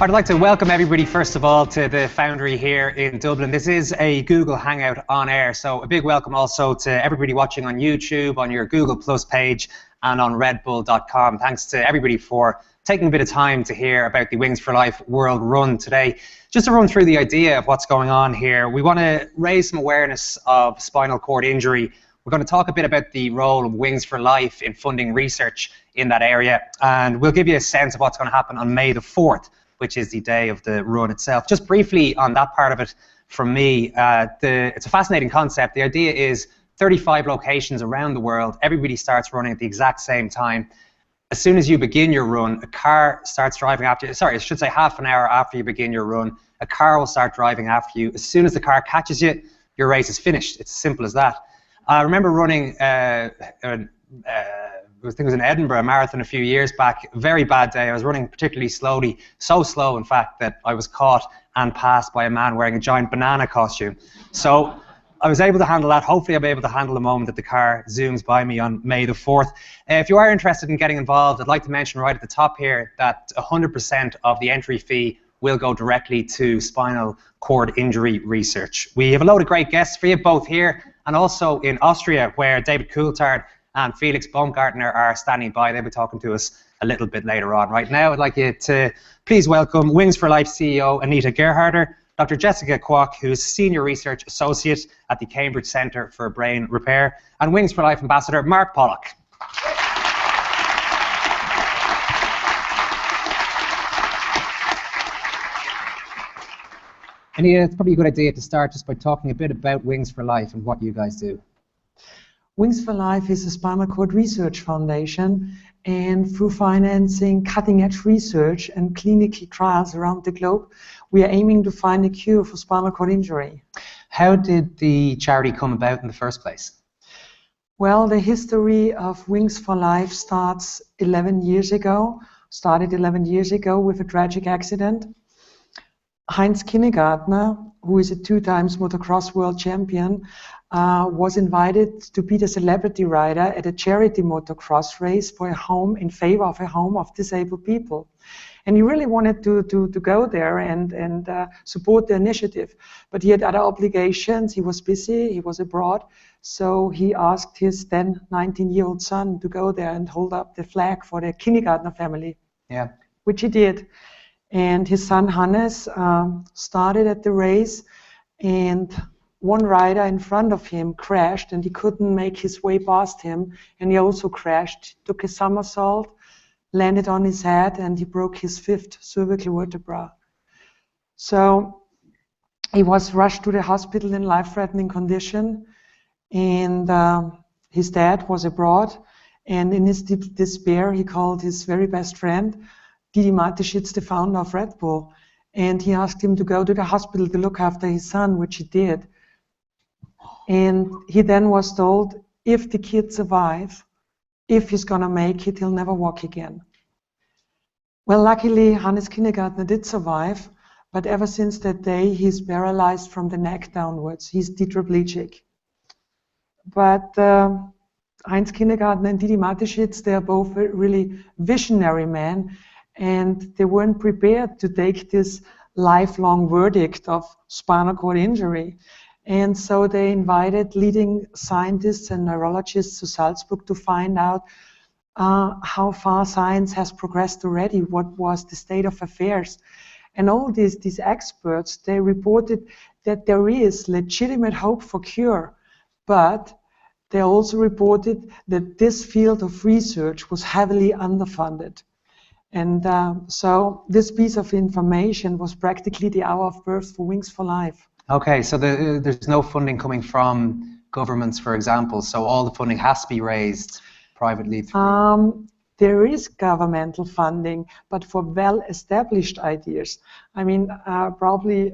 I'd like to welcome everybody, first of all, to the Foundry here in Dublin. This is a Google Hangout on air, so a big welcome also to everybody watching on YouTube, on your Google Plus page, and on redbull.com. Thanks to everybody for taking a bit of time to hear about the Wings for Life World Run today. Just to run through the idea of what's going on here, we want to raise some awareness of spinal cord injury. We're going to talk a bit about the role of Wings for Life in funding research in that area, and we'll give you a sense of what's going to happen on May the 4th, which is the day of the run itself. Just briefly on that part of it from me, it's a fascinating concept. The idea is 35 locations around the world, everybody starts running at the exact same time. As soon as you begin your run, a car starts driving after you. Sorry, I should say half an hour after you begin your run, a car will start driving after you. As soon as the car catches you, your race is finished. It's as simple as that. I remember running, I think it was in Edinburgh, a marathon a few years back. Very bad day. I was running particularly slowly, so slow in fact that I was caught and passed by a man wearing a giant banana costume. So I was able to handle that. Hopefully I'll be able to handle the moment that the car zooms by me on May the 4th. If you are interested in getting involved, I'd like to mention right at the top here that 100% of the entry fee will go directly to spinal cord injury research. We have a load of great guests for you, both here and also in Austria, where David Coulthard and Felix Baumgartner are standing by. They'll be talking to us a little bit later on. Right now, I'd like you to please welcome Wings for Life CEO Anita Gerharder, Dr. Jessica Kwok, who is Senior Research Associate at the Cambridge Centre for Brain Repair, and Wings for Life Ambassador Mark Pollock. Anita, it's probably a good idea to start just by talking a bit about Wings for Life and what you guys do. Wings for Life is a spinal cord research foundation, and through financing cutting-edge research and clinical trials around the globe, we are aiming to find a cure for spinal cord injury. How did the charity come about in the first place? Well, the history of Wings for Life started 11 years ago with a tragic accident. Heinz Kinnegartner, who is a 2-time motocross world champion, was invited to be the celebrity rider at a charity motocross race for a home in favor of a home of disabled people. And he really wanted to go there and support the initiative. But he had other obligations, he was busy, he was abroad, so he asked his then 19-year-old son to go there and hold up the flag for the Kinnegartner family, which he did. And his son Hannes started at the race, and one rider in front of him crashed and he couldn't make his way past him, and he also crashed, took a somersault, landed on his head, and he broke his 5th cervical vertebra. So he was rushed to the hospital in life-threatening condition, and his dad was abroad, and in his despair he called his very best friend, Didi Mateschitz, the founder of Red Bull, and he asked him to go to the hospital to look after his son, which he did. And he then was told, if the kid survives, if he's gonna make it, he'll never walk again. Well, luckily, Hannes Kinnegartner did survive, but ever since that day, he's paralyzed from the neck downwards. He's tetraplegic. But Heinz Kinnegartner and Didi Mateschitz, they are both really visionary men, and they weren't prepared to take this lifelong verdict of spinal cord injury. And so they invited leading scientists and neurologists to Salzburg to find out how far science has progressed already, what was the state of affairs. And all these experts, they reported that there is legitimate hope for cure, but they also reported that this field of research was heavily underfunded. And so this piece of information was practically the hour of birth for Wings for Life. Okay, so there's no funding coming from governments, for example, so all the funding has to be raised privately through... There is governmental funding, but for well-established ideas. I mean, probably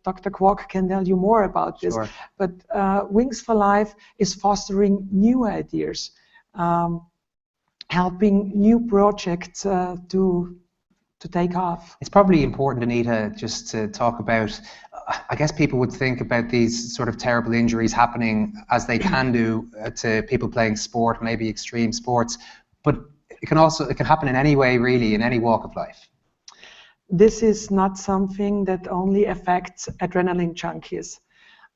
Dr. Kwok can tell you more about this, Sure. But Wings for Life is fostering new ideas, helping new projects to take off. It's probably important, Anita, just to talk about, I guess people would think about these sort of terrible injuries happening as they can do to people playing sport, maybe extreme sports, but it can happen in any way, really, in any walk of life. this is not something that only affects adrenaline junkies.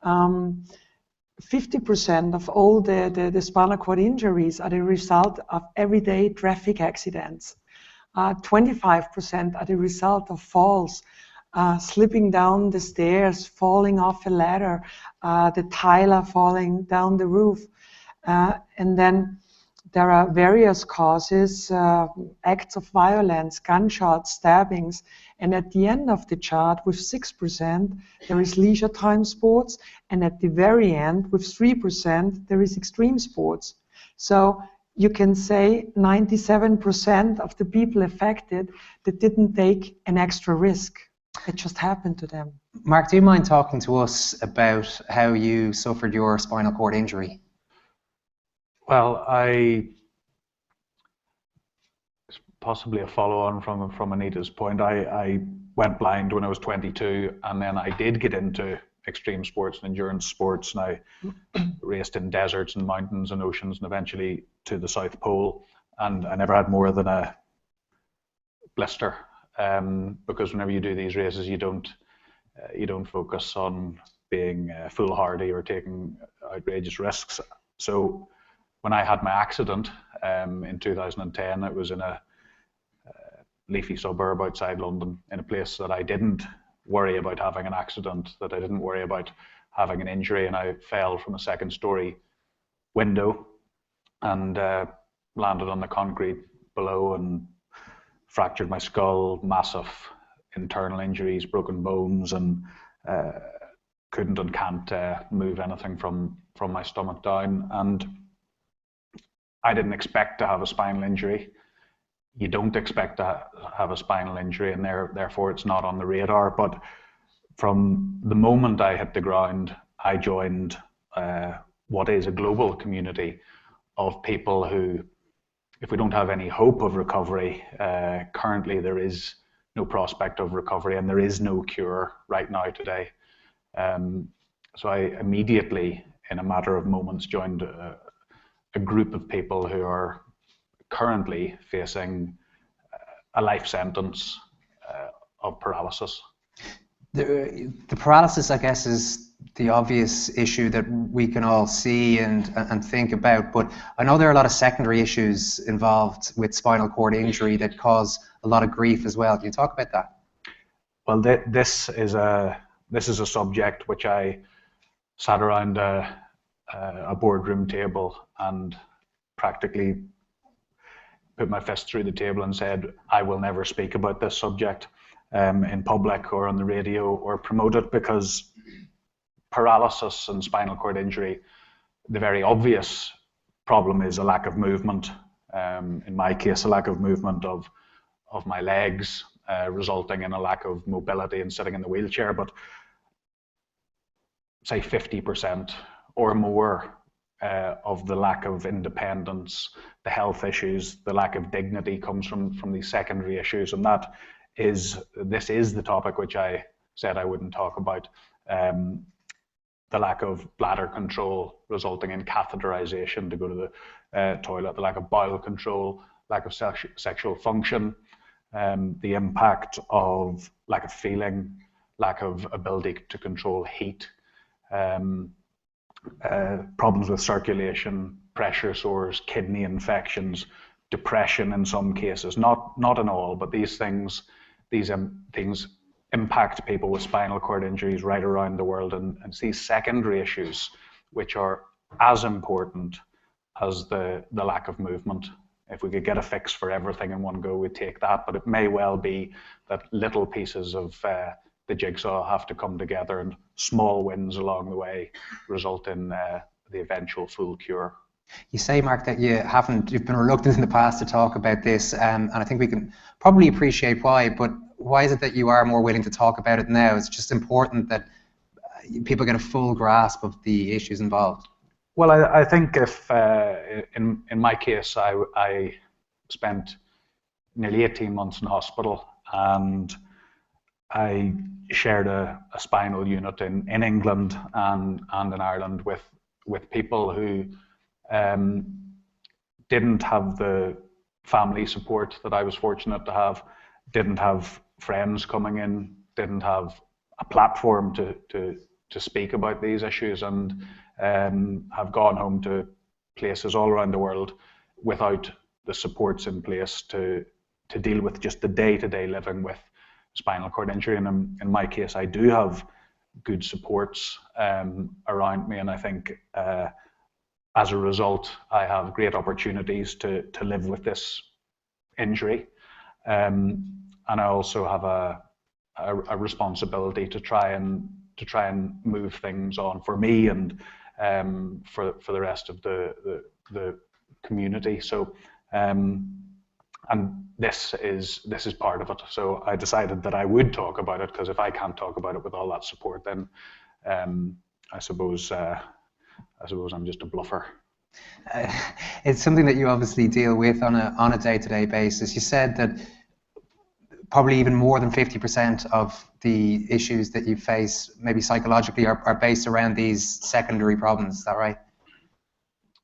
50% of all the spinal cord injuries are the result of everyday traffic accidents. 25% are the result of falls, slipping down the stairs, falling off a ladder, the tile falling down the roof. And then there are various causes, acts of violence, gunshots, stabbings, and at the end of the chart with 6%, there is leisure time sports, and at the very end with 3%, there is extreme sports. So you can say 97% of the people affected that didn't take an extra risk. It just happened to them. Mark, do you mind talking to us about how you suffered your spinal cord injury? Well, possibly a follow-on from Anita's point. I went blind when I was 22, and then I did get into extreme sports and endurance sports, and I raced in deserts and mountains and oceans, and eventually to the South Pole. And I never had more than a blister, because whenever you do these races, you don't focus on being foolhardy or taking outrageous risks. So when I had my accident in 2010, it was in a leafy suburb outside London, in a place that I didn't worry about having an accident, that I didn't worry about having an injury, and I fell from a second-story window and landed on the concrete below and fractured my skull, massive internal injuries, broken bones, and couldn't and can't move anything from my stomach down. And I didn't expect to have a spinal injury. You don't expect to have a spinal injury, and therefore it's not on the radar. But from the moment I hit the ground, I joined what is a global community of people who, if we don't have any hope of recovery, currently there is no prospect of recovery, and there is no cure right now today. So I immediately, in a matter of moments, joined a group of people who are currently facing a life sentence of paralysis. The paralysis, I guess, is the obvious issue that we can all see and think about, but I know there are a lot of secondary issues involved with spinal cord injury that cause a lot of grief as well. Can you talk about that? Well, this is a subject which I sat around a boardroom table and practically put my fist through the table and said, I will never speak about this subject in public or on the radio or promote it, because paralysis and spinal cord injury, the very obvious problem is a lack of movement. In my case, a lack of movement of my legs, resulting in a lack of mobility and sitting in the wheelchair. But say 50% or more of the lack of independence, the health issues, the lack of dignity comes from these secondary issues, and this is the topic which I said I wouldn't talk about. The lack of bladder control resulting in catheterization to go to the toilet, the lack of bowel control, lack of sexual function, the impact of lack of feeling, lack of ability to control heat, problems with circulation, pressure sores, kidney infections, depression in some cases, not in all, but these things impact people with spinal cord injuries right around the world, and these secondary issues which are as important as the lack of movement. If we could get a fix for everything in one go, we'd take that, but it may well be that little pieces of the jigsaw have to come together, and small wins along the way result in the eventual full cure. You say, Mark, that you've been reluctant in the past to talk about this, and I think we can probably appreciate why, but why is it that you are more willing to talk about it now? It's just important that people get a full grasp of the issues involved. Well, I think if, in my case, I spent nearly 18 months in hospital, and I shared a spinal unit in England and in Ireland with people who didn't have the family support that I was fortunate to have, didn't have friends coming in, didn't have a platform to speak about these issues, and have gone home to places all around the world without the supports in place to deal with just the day-to-day living with spinal cord injury. And in my case, I do have good supports around me, and I think as a result, I have great opportunities to live with this injury. And I also have a responsibility to try and move things on for me and for the rest of the community. So and this is part of it. So I decided that I would talk about it, because if I can't talk about it with all that support, then I suppose I'm just a bluffer. It's something that you obviously deal with on a day-to-day basis. You said that probably even more than 50% of the issues that you face, maybe psychologically, are based around these secondary problems. Is that right?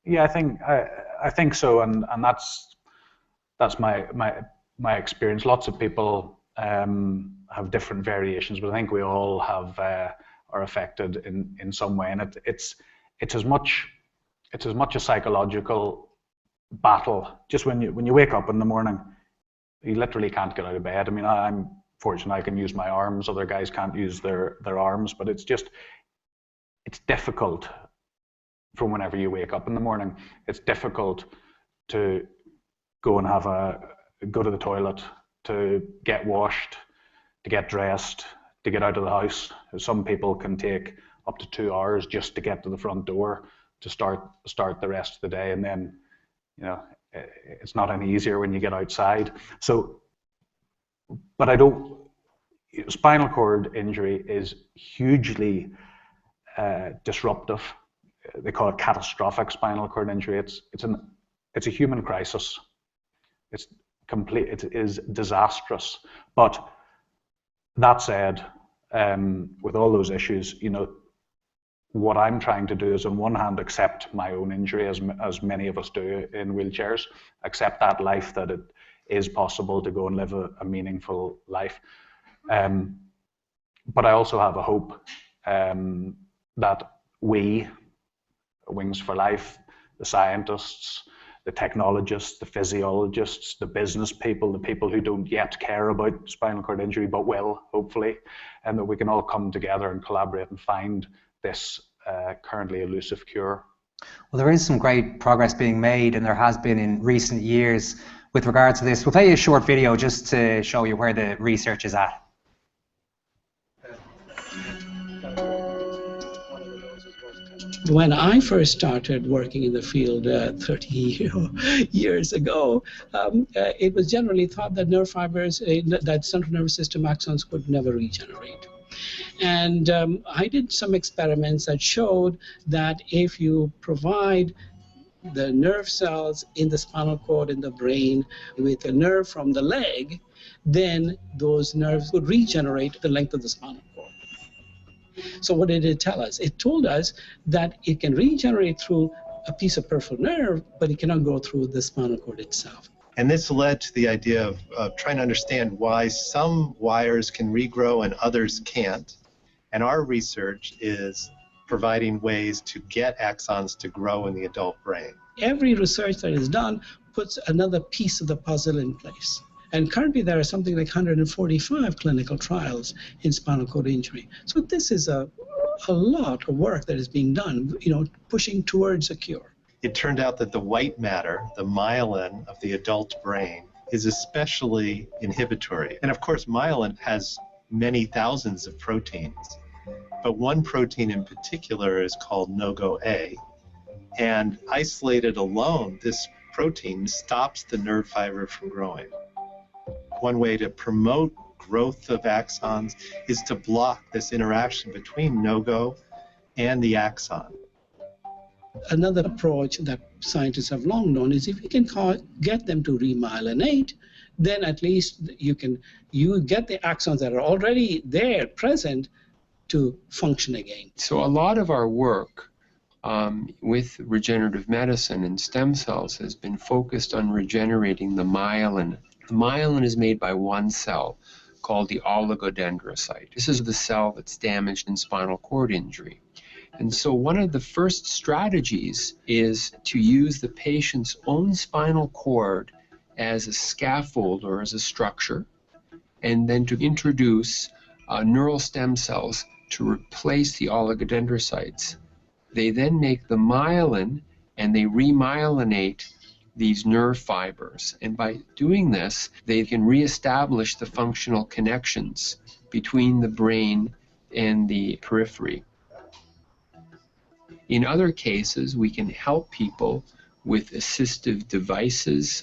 Yeah, I think so, and that's my experience. Lots of people have different variations, but I think we all are affected in some way, and it's as much a psychological battle. Just when you wake up in the morning, you literally can't get out of bed. I mean, I'm fortunate I can use my arms. Other guys can't use their arms, but it's difficult from whenever you wake up in the morning. It's difficult to go to the toilet, to get washed, to get dressed, to get out of the house. Some people can take up to 2 hours just to get to the front door to start the rest of the day, and then it's not any easier when you get outside. So, but spinal cord injury is hugely disruptive. They call it catastrophic spinal cord injury. It's a human crisis. It's complete. It is disastrous. But that said, with all those issues, what I'm trying to do is, on one hand, accept my own injury, as many of us do in wheelchairs, accept that life, that it is possible to go and live a meaningful life. But I also have a hope that we, Wings for Life, the scientists, the technologists, the physiologists, the business people, the people who don't yet care about spinal cord injury but will, hopefully, and that we can all come together and collaborate and find this currently elusive cure. Well, there is some great progress being made, and there has been in recent years with regard to this. We'll play you a short video just to show you where the research is at. When I first started working in the field 30 years ago, it was generally thought that nerve fibers, that central nervous system axons could never regenerate. And I did some experiments that showed that if you provide the nerve cells in the spinal cord in the brain with a nerve from the leg, then those nerves would regenerate the length of the spinal cord. So what did it tell us? It told us that it can regenerate through a piece of peripheral nerve, but it cannot go through the spinal cord itself. And this led to the idea of trying to understand why some wires can regrow and others can't. And our research is providing ways to get axons to grow in the adult brain. Every research that is done puts another piece of the puzzle in place. And currently there are something like 145 clinical trials in spinal cord injury. So this is a lot of work that is being done, pushing towards a cure. It turned out that the white matter, the myelin of the adult brain, is especially inhibitory. And of course, myelin has many thousands of proteins, but one protein in particular is called NOGO-A. And isolated alone, this protein stops the nerve fiber from growing. One way to promote growth of axons is to block this interaction between NOGO and the axon. Another approach that scientists have long known is if you can get them to remyelinate, then at least you get the axons that are already there, present, to function again. So a lot of our work with regenerative medicine and stem cells has been focused on regenerating the myelin. The myelin is made by one cell called the oligodendrocyte. This is the cell that's damaged in spinal cord injury. And so one of the first strategies is to use the patient's own spinal cord as a scaffold or as a structure, and then to introduce neural stem cells to replace the oligodendrocytes. They then make the myelin and they remyelinate these nerve fibers. And by doing this, they can reestablish the functional connections between the brain and the periphery. In other cases, we can help people with assistive devices.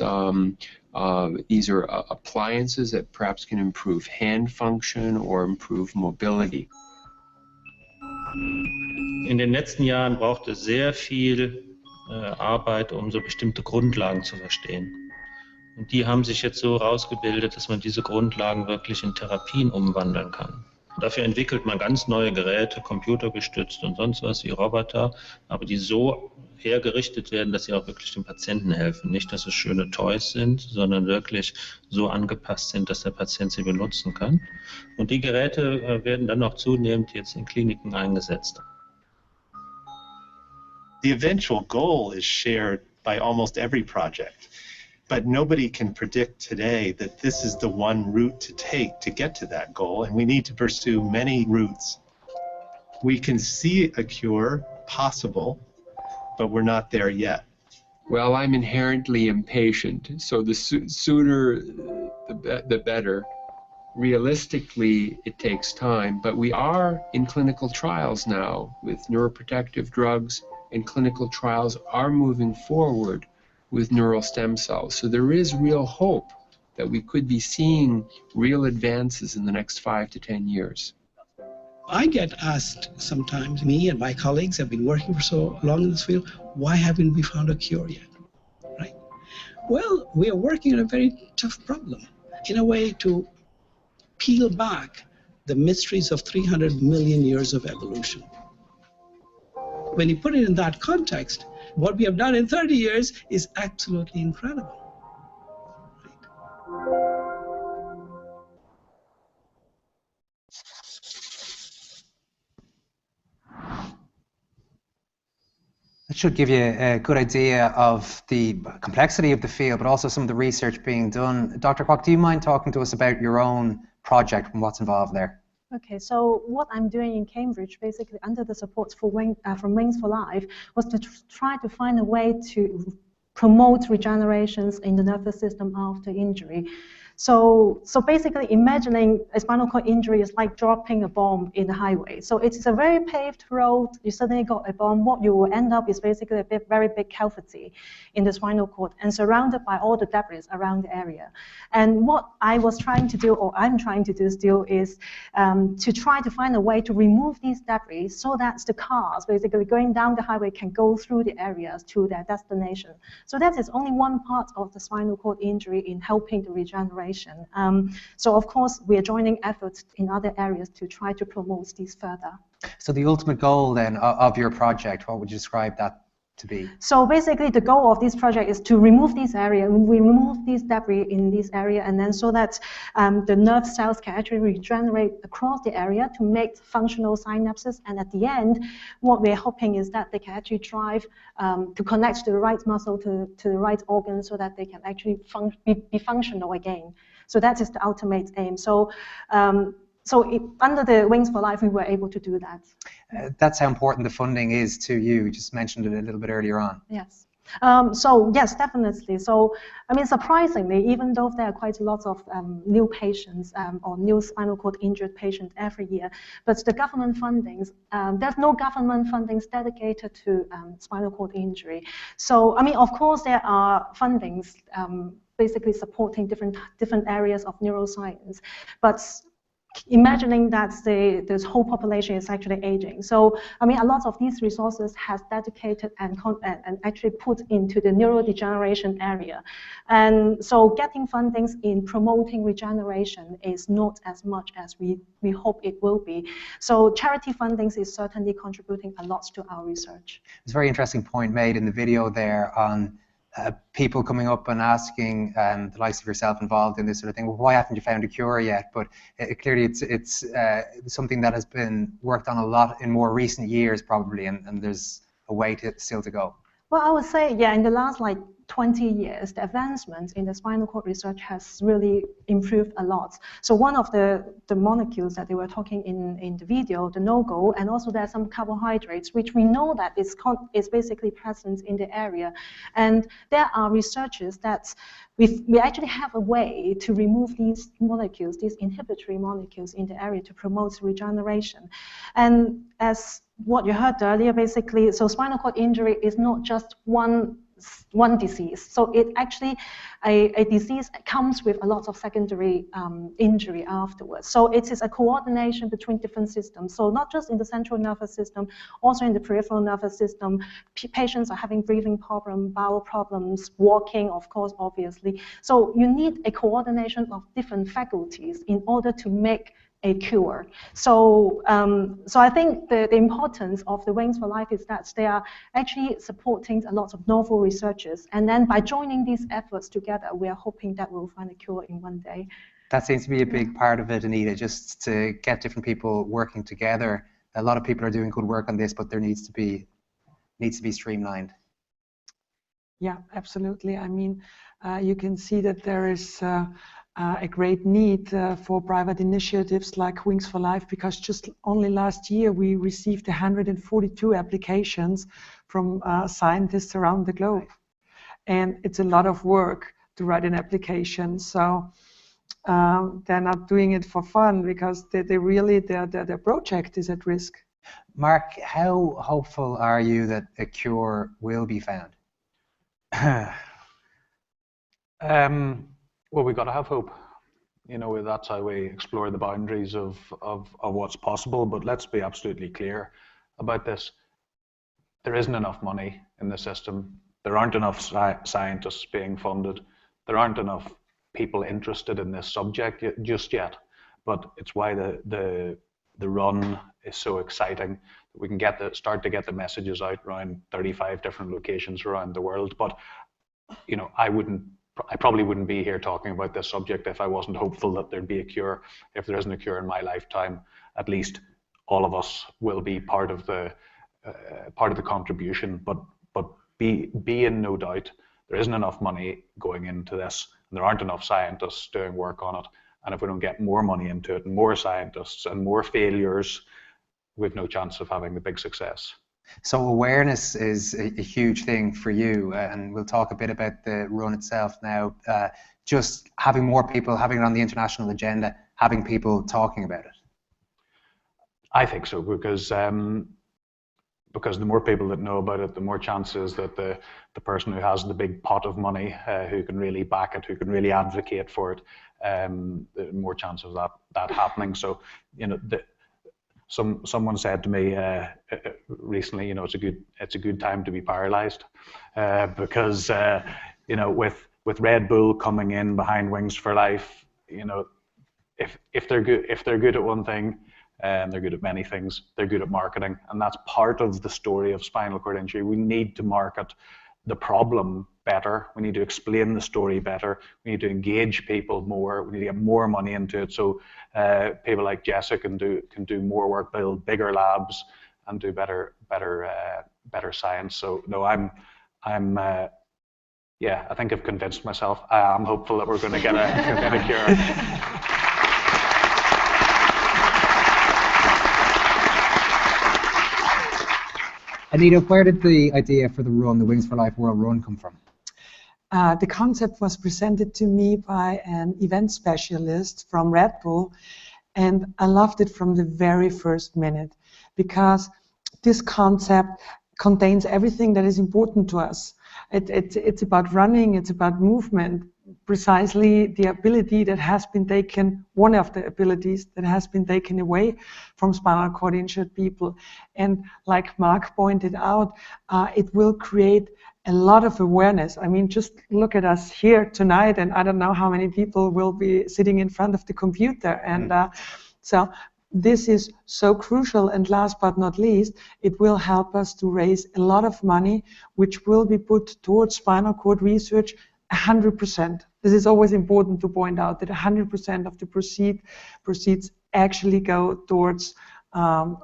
These are appliances that perhaps can improve hand function or improve mobility. In den letzten Jahren braucht es sehr viel Arbeit, um so bestimmte Grundlagen zu verstehen. Und die haben sich jetzt so rausgebildet, dass man diese Grundlagen wirklich in Therapien umwandeln kann. Dafür entwickelt man ganz neue Geräte, computergestützt und sonst was wie Roboter, aber die so hergerichtet werden, dass sie auch wirklich dem Patienten helfen. Nicht, dass es schöne Toys sind, sondern wirklich so angepasst sind, dass der Patient sie benutzen kann. Und die Geräte werden dann auch zunehmend jetzt in Kliniken eingesetzt. The eventual goal is shared by almost every project, but nobody can predict today that this is the one route to take to get to that goal, and we need to pursue many routes. We can see a cure possible, but we're not there yet. Well, I'm inherently impatient, so the sooner the better. Realistically, it takes time, but we are in clinical trials now with neuroprotective drugs, and clinical trials are moving forward with neural stem cells. So there is real hope that we could be seeing real advances in the next 5 to 10 years. I get asked sometimes, me and my colleagues have been working for so long in this field, why haven't we found a cure yet, right? Well, we are working on a very tough problem, in a way to peel back the mysteries of 300 million years of evolution. When you put it in that context, what we have done in 30 years is absolutely incredible. That should give you a good idea of the complexity of the field, but also some of the research being done. Dr. Kwok, do you mind talking to us about your own project and what's involved there? Okay, so what I'm doing in Cambridge, basically under the support from Wings for Life, was to try to find a way to promote regenerations in the nervous system after injury. So basically imagining a spinal cord injury is like dropping a bomb in the highway. So it's a very paved road, you suddenly got a bomb, what you will end up is basically a very big cavity in the spinal cord and surrounded by all the debris around the area. And what I was trying to do, or I'm trying to do still, is to try to find a way to remove these debris so that the cars basically going down the highway can go through the areas to their destination. So that is only one part of the spinal cord injury in helping the regeneration. So of course we are joining efforts in other areas to try to promote these further. So the ultimate goal then of your project, what would you describe that to be? So basically the goal of this project is to remove this area, we remove these debris in this area, and then so that the nerve cells can actually regenerate across the area to make functional synapses, and at the end what we're hoping is that they can actually drive to connect to the right muscle to the right organ so that they can actually be functional again. So that is the ultimate aim. So under the Wings for Life, we were able to do that. That's how important the funding is to you. You just mentioned it a little bit earlier on. Yes. So yes, definitely. So I mean, surprisingly, even though there are quite a lot of new patients or new spinal cord injured patients every year, but the government fundings, there's no government fundings dedicated to spinal cord injury. So I mean, of course, there are fundings basically supporting different areas of neuroscience, but imagining that this whole population is actually aging. So, I mean, a lot of these resources has dedicated and actually put into the neurodegeneration area. And so getting fundings in promoting regeneration is not as much as we hope it will be. So charity fundings is certainly contributing a lot to our research. It's a very interesting point made in the video there on people coming up and asking, the likes of yourself involved in this sort of thing, well, why haven't you found a cure yet? But clearly it's something that has been worked on a lot in more recent years probably, and there's a way still to go. Well, I would say, yeah, in the last 20 years, the advancement in the spinal cord research has really improved a lot. So one of the molecules that they were talking in the video, the no-go, and also there are some carbohydrates, which we know that is basically present in the area. And there are researchers that we actually have a way to remove these molecules, these inhibitory molecules in the area to promote regeneration. And as what you heard earlier, basically, so spinal cord injury is not just one disease. So it actually, a disease comes with a lot of secondary injury afterwards. So it is a coordination between different systems. So not just in the central nervous system, also in the peripheral nervous system. Patients are having breathing problems, bowel problems, walking, of course, obviously. So you need a coordination of different faculties in order to make a cure. So, so I think the importance of the Wings for Life is that they are actually supporting a lot of novel researchers. And then by joining these efforts together, we are hoping that we'll find a cure in one day. That seems to be a big part of it, Anita, just to get different people working together. A lot of people are doing good work on this, but there needs to be streamlined. Yeah, absolutely. I mean, you can see that there is a great need for private initiatives like Wings for Life, because just only last year we received 142 applications from scientists around the globe. And it's a lot of work to write an application. So they're not doing it for fun, because they really, their project is at risk. Mark, how hopeful are you that a cure will be found? Well, we've got to have hope. You know, that's how we explore the boundaries of what's possible. But let's be absolutely clear about this. There isn't enough money in the system. There aren't enough scientists being funded. There aren't enough people interested in this subject just yet. But it's why the run is so exciting. We can start to get the messages out around 35 different locations around the world. But you know, I probably wouldn't be here talking about this subject if I wasn't hopeful that there'd be a cure. If there isn't a cure in my lifetime, at least all of us will be part of the contribution. But be in no doubt, there isn't enough money going into this, and there aren't enough scientists doing work on it. And if we don't get more money into it, and more scientists, and more failures, we've no chance of having the big success. So awareness is a huge thing for you, and we'll talk a bit about the run itself now. Just having more people, having it on the international agenda, having people talking about it. I think so, because the more people that know about it, the more chances that the person who has the big pot of money, who can really back it, who can really advocate for it, the more chance of that happening. So, you know, someone said to me recently, you know, it's a good time to be paralyzed, because you know, with Red Bull coming in behind Wings for Life, you know, if they're good at one thing, they're good at many things. They're good at marketing, and that's part of the story of spinal cord injury. We need to market the problem better. We need to explain the story better. We need to engage people more. We need to get more money into it, so people like Jessica can do more work, build bigger labs, and do better science. So no, yeah, I think I've convinced myself. I'm hopeful that we're going to get a cure. Anita, where did the idea for the run, the Wings for Life World Run, come from? The concept was presented to me by an event specialist from Red Bull, and I loved it from the very first minute, because this concept contains everything that is important to us. It's about running, it's about movement, precisely the ability that has been taken, one of the abilities that has been taken away from spinal cord injured people. And like Mark pointed out, it will create a lot of awareness. I mean, just look at us here tonight, and I don't know how many people will be sitting in front of the computer. And so this is so crucial, and last but not least, it will help us to raise a lot of money, which will be put towards spinal cord research 100%. This is always important to point out that 100% of the proceeds actually go towards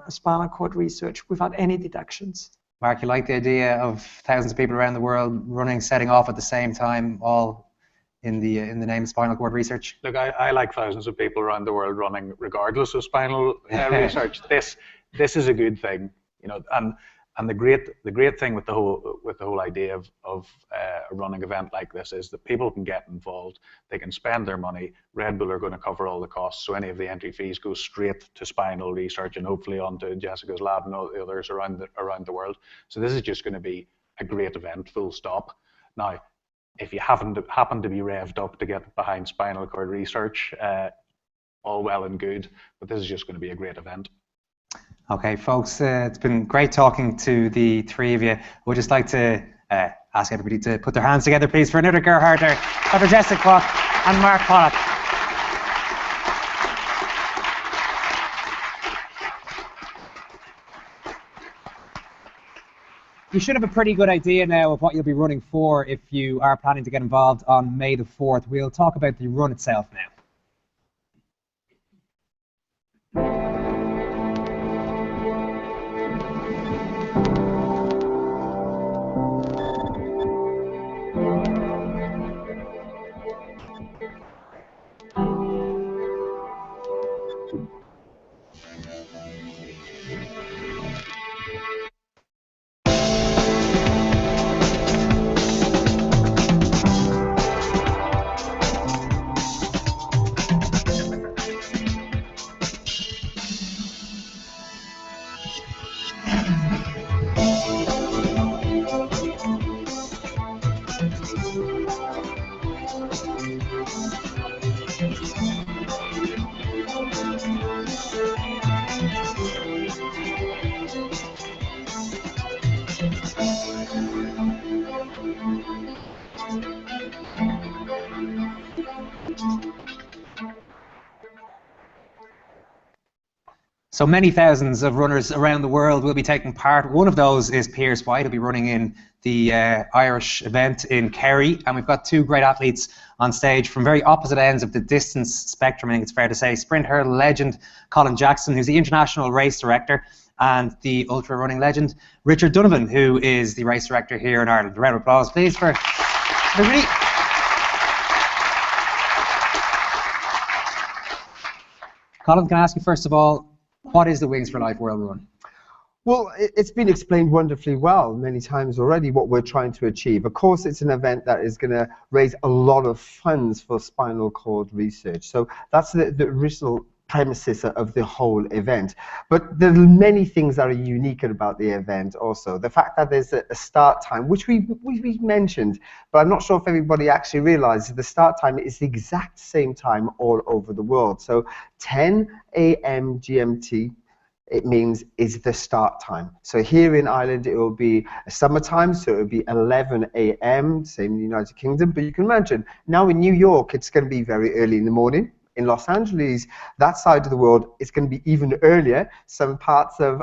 spinal cord research without any deductions. Mark, you like the idea of thousands of people around the world setting off at the same time, all in the name of spinal cord research? Look, I like thousands of people around the world running regardless of spinal research. This is a good thing, you know, and the great thing with the whole idea of a running event like this is that people can get involved. They can spend their money. Red Bull are going to cover all the costs, so any of the entry fees go straight to spinal research and hopefully onto Jessica's lab and all the others around the world. So this is just going to be a great event, full stop. Now, if you happen to be revved up to get behind spinal cord research, all well and good, but this is just going to be a great event. Okay, folks, it's been great talking to the three of you. We'd just like to ask everybody to put their hands together, please, for another Gerharder, Dr. Jessica Kwok and Mark Pollock. You should have a pretty good idea now of what you'll be running for if you are planning to get involved on May the 4th. We'll talk about the run itself now. So many thousands of runners around the world will be taking part. One of those is Piers White. He'll be running in the Irish event in Kerry. And we've got two great athletes on stage from very opposite ends of the distance spectrum, I think it's fair to say. Sprint hurdle legend Colin Jackson, who's the international race director, and the ultra running legend Richard Donovan, who is the race director here in Ireland. A round of applause, please, for everybody. Colin, can I ask you first of all, what is the Wings for Life World Run? Well, it's been explained wonderfully well many times already what we're trying to achieve. Of course, it's an event that is going to raise a lot of funds for spinal cord research. So that's the original premises of the whole event. But there are many things that are unique about the event also. The fact that there's a start time, which we mentioned, but I'm not sure if everybody actually realizes the start time is the exact same time all over the world. So 10 a.m. GMT, it means is the start time. So here in Ireland, it will be summertime, so it will be 11 a.m., same in the United Kingdom. But you can imagine, now in New York, it's going to be very early in the morning. In Los Angeles, that side of the world, it's going to be even earlier. Some parts of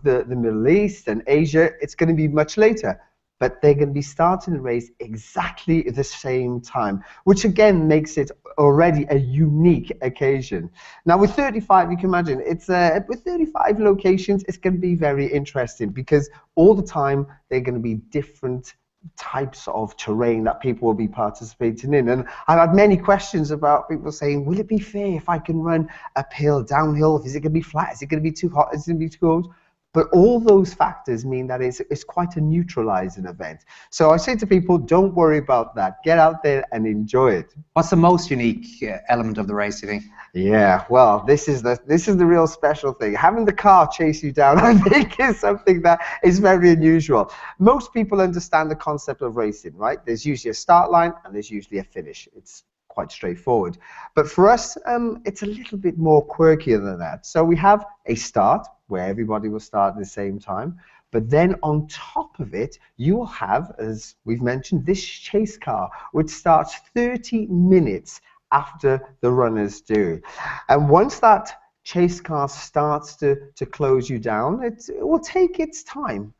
the Middle East and Asia, it's going to be much later. But they're going to be starting the race exactly at the same time, which again makes it already a unique occasion. Now with 35, you can imagine, it's with 35 locations, it's going to be very interesting because all the time they're going to be different types of terrain that people will be participating in. And I've had many questions about people saying, will it be fair if I can run uphill, downhill? Is it going to be flat? Is it going to be too hot? Is it going to be too cold? But all those factors mean that it's quite a neutralizing event. So I say to people, don't worry about that. Get out there and enjoy it. What's the most unique element of the race, do you think? Yeah, well, this is the real special thing. Having the car chase you down, I think, is something that is very unusual. Most people understand the concept of racing, right? There's usually a start line and there's usually a finish. It's quite straightforward. But for us, it's a little bit more quirkier than that. So we have a start where everybody will start at the same time. But then on top of it, you will have, as we've mentioned, this chase car, which starts 30 minutes after the runners do. And once that chase car starts to close you down, it will take its time.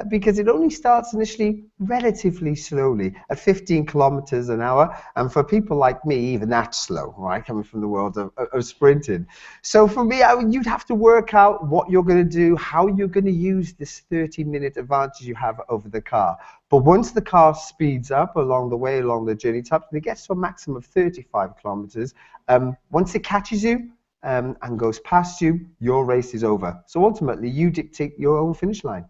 Because it only starts initially relatively slowly at 15 kilometers an hour. And for people like me, even that's slow, right? Coming from the world of sprinting. So for me, you'd have to work out what you're going to do, how you're going to use this 30-minute advantage you have over the car. But once the car speeds up along the way, along the journey type, and it gets to a maximum of 35 kilometers, once it catches you, and goes past you, your race is over. So ultimately, you dictate your own finish line.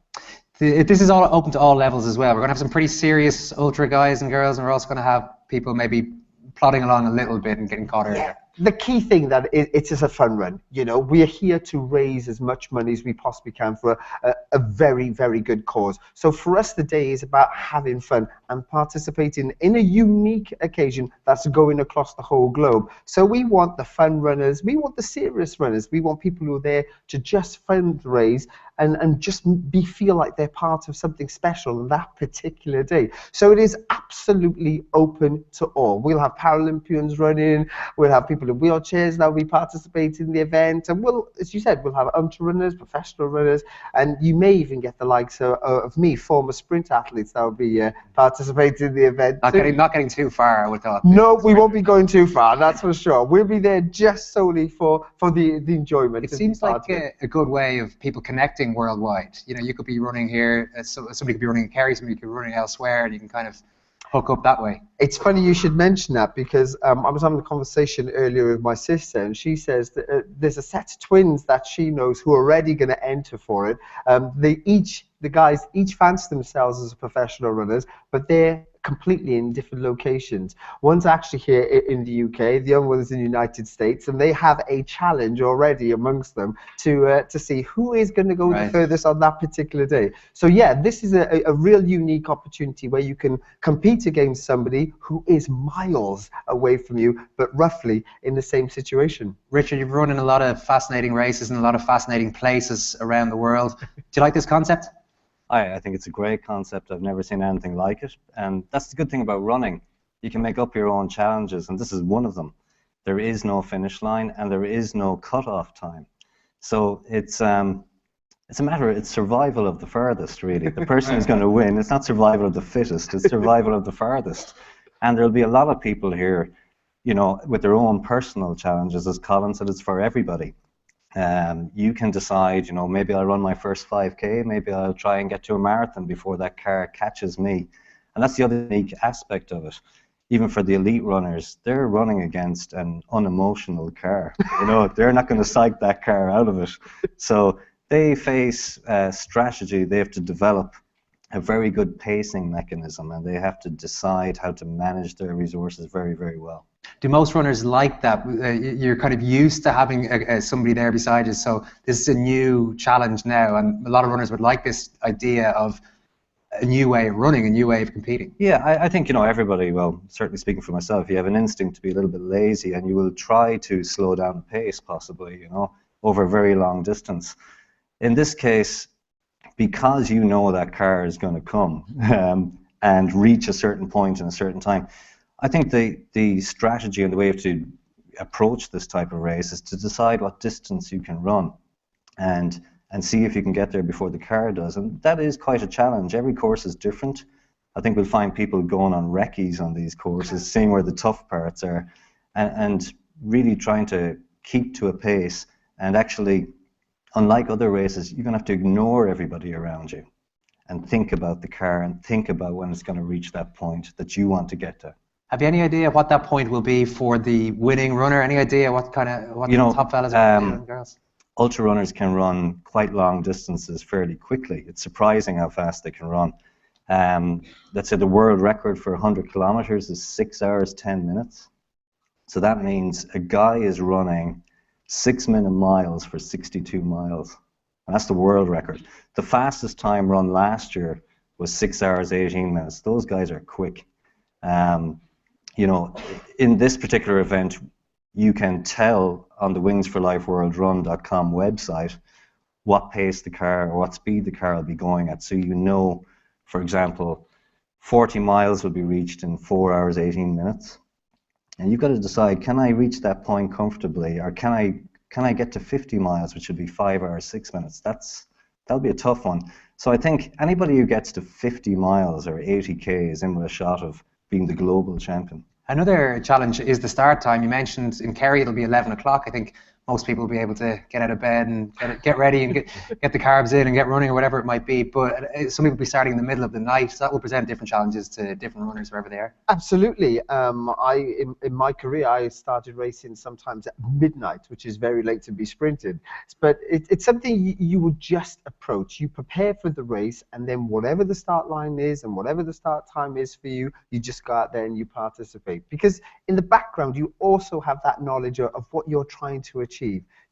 This is all open to all levels as well. We're going to have some pretty serious ultra guys and girls, and we're also going to have people maybe plodding along a little bit and getting caught earlier. Yeah. The key thing that it's just a fun run. You know, we're here to raise as much money as we possibly can for a very, very good cause. So for us, the day is about having fun and participating in a unique occasion that's going across the whole globe. So we want the fun runners, we want the serious runners, we want people who are there to just fundraise and just feel like they're part of something special on that particular day. So it is absolutely open to all. We'll have Paralympians running, we'll have people in wheelchairs that will be participating in the event, and we'll, as you said, we'll have ultra runners, professional runners, and you may even get the likes of me, former sprint athletes that will be participating in the event. Not getting too far, I would thought. No, we won't be going too far, that's for sure. We'll be there just solely for the enjoyment. It seems like a good way of people connecting worldwide. You know, you could be running here, somebody could be running in Kerry, somebody could be running elsewhere, and you can kind of hook up that way. It's funny you should mention that, because I was having a conversation earlier with my sister, and she says that there's a set of twins that she knows who are already going to enter for it. The guys each fancy themselves as professional runners, but they're completely in different locations. One's actually here in the UK, the other one's in the United States, and they have a challenge already amongst them to see who is going to go the furthest on that particular day. So yeah, this is a real unique opportunity where you can compete against somebody who is miles away from you, but roughly in the same situation. Richard, you've run in a lot of fascinating races in a lot of fascinating places around the world. Do you like this concept? I think it's a great concept. I've never seen anything like it. And that's the good thing about running. You can make up your own challenges, and this is one of them. There is no finish line, and there is no cutoff time. So it's survival of the furthest, really. The person who's going to win, it's not survival of the fittest, it's survival of the farthest. And there'll be a lot of people here, you know, with their own personal challenges. As Colin said, it's for everybody. You can decide, you know, maybe I'll run my first 5K, maybe I'll try and get to a marathon before that car catches me. And that's the other unique aspect of it. Even for the elite runners, they're running against an unemotional car. You know, they're not going to psych that car out of it. So they face strategy. They have to develop a very good pacing mechanism, and they have to decide how to manage their resources very, very well. Do most runners like that? You're kind of used to having somebody there beside you, so this is a new challenge now, and a lot of runners would like this idea of a new way of running, a new way of competing. Yeah, I think, you know, everybody, well, certainly speaking for myself, you have an instinct to be a little bit lazy, and you will try to slow down the pace, possibly, you know, over a very long distance. In this case, because you know that car is going to come and reach a certain point in a certain time, I think the strategy and the way to approach this type of race is to decide what distance you can run and see if you can get there before the car does. And that is quite a challenge. Every course is different. I think we'll find people going on recce's on these courses, seeing where the tough parts are, and really trying to keep to a pace. And actually, unlike other races, you're going to have to ignore everybody around you and think about the car and think about when it's going to reach that point that you want to get to. Have you any idea what that point will be for the winning runner? Any idea what the top fellas are and girls? Ultra runners can run quite long distances fairly quickly. It's surprising how fast they can run. Let's say the world record for 100 kilometers is 6 hours, 10 minutes. So that means a guy is running 6-minute miles for 62 miles. And that's the world record. The fastest time run last year was 6 hours, 18 minutes. Those guys are quick. You know, in this particular event, you can tell on the wingsforlifeworldrun.com website what pace the car or what speed the car will be going at. So you know, for example, 40 miles will be reached in 4 hours, 18 minutes. And you've got to decide, can I reach that point comfortably, or can I can I get to 50 miles, which would be 5 hours, 6 minutes? That'll be a tough one. So I think anybody who gets to 50 miles or 80k is in with a shot of being the global champion. Another challenge is the start time. You mentioned in Kerry it'll be 11 o'clock. I think most people will be able to get out of bed and get ready and get the carbs in and get running or whatever it might be. But some people will be starting in the middle of the night. So that will present different challenges to different runners wherever they are. Absolutely. In my career, I started racing sometimes at midnight, which is very late to be sprinted. But it's something you would just approach. You prepare for the race, and then whatever the start line is and whatever the start time is for you, you just go out there and you participate. Because in the background, you also have that knowledge of what you're trying to achieve.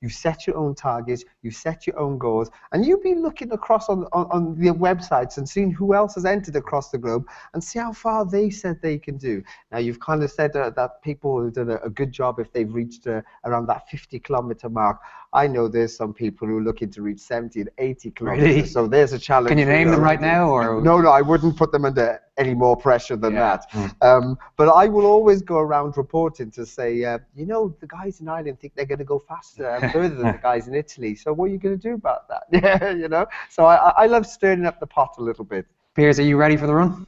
You've set your own targets, you've set your own goals, and you've been looking across on the websites and seeing who else has entered across the globe and see how far they said they can do. Now, you've kind of said that people have done a good job if they've reached around that 50-kilometer mark. I know there's some people who are looking to reach 70 and 80 kilometers, really? So there's a challenge. Can you name them right now? Or No, I wouldn't put them under any more pressure than that. But I will always go around reporting to say, you know, the guys in Ireland think they're going to go faster and further than the guys in Italy. So what are you going to do about that? Yeah, you know. So I love stirring up the pot a little bit. Piers, are you ready for the run?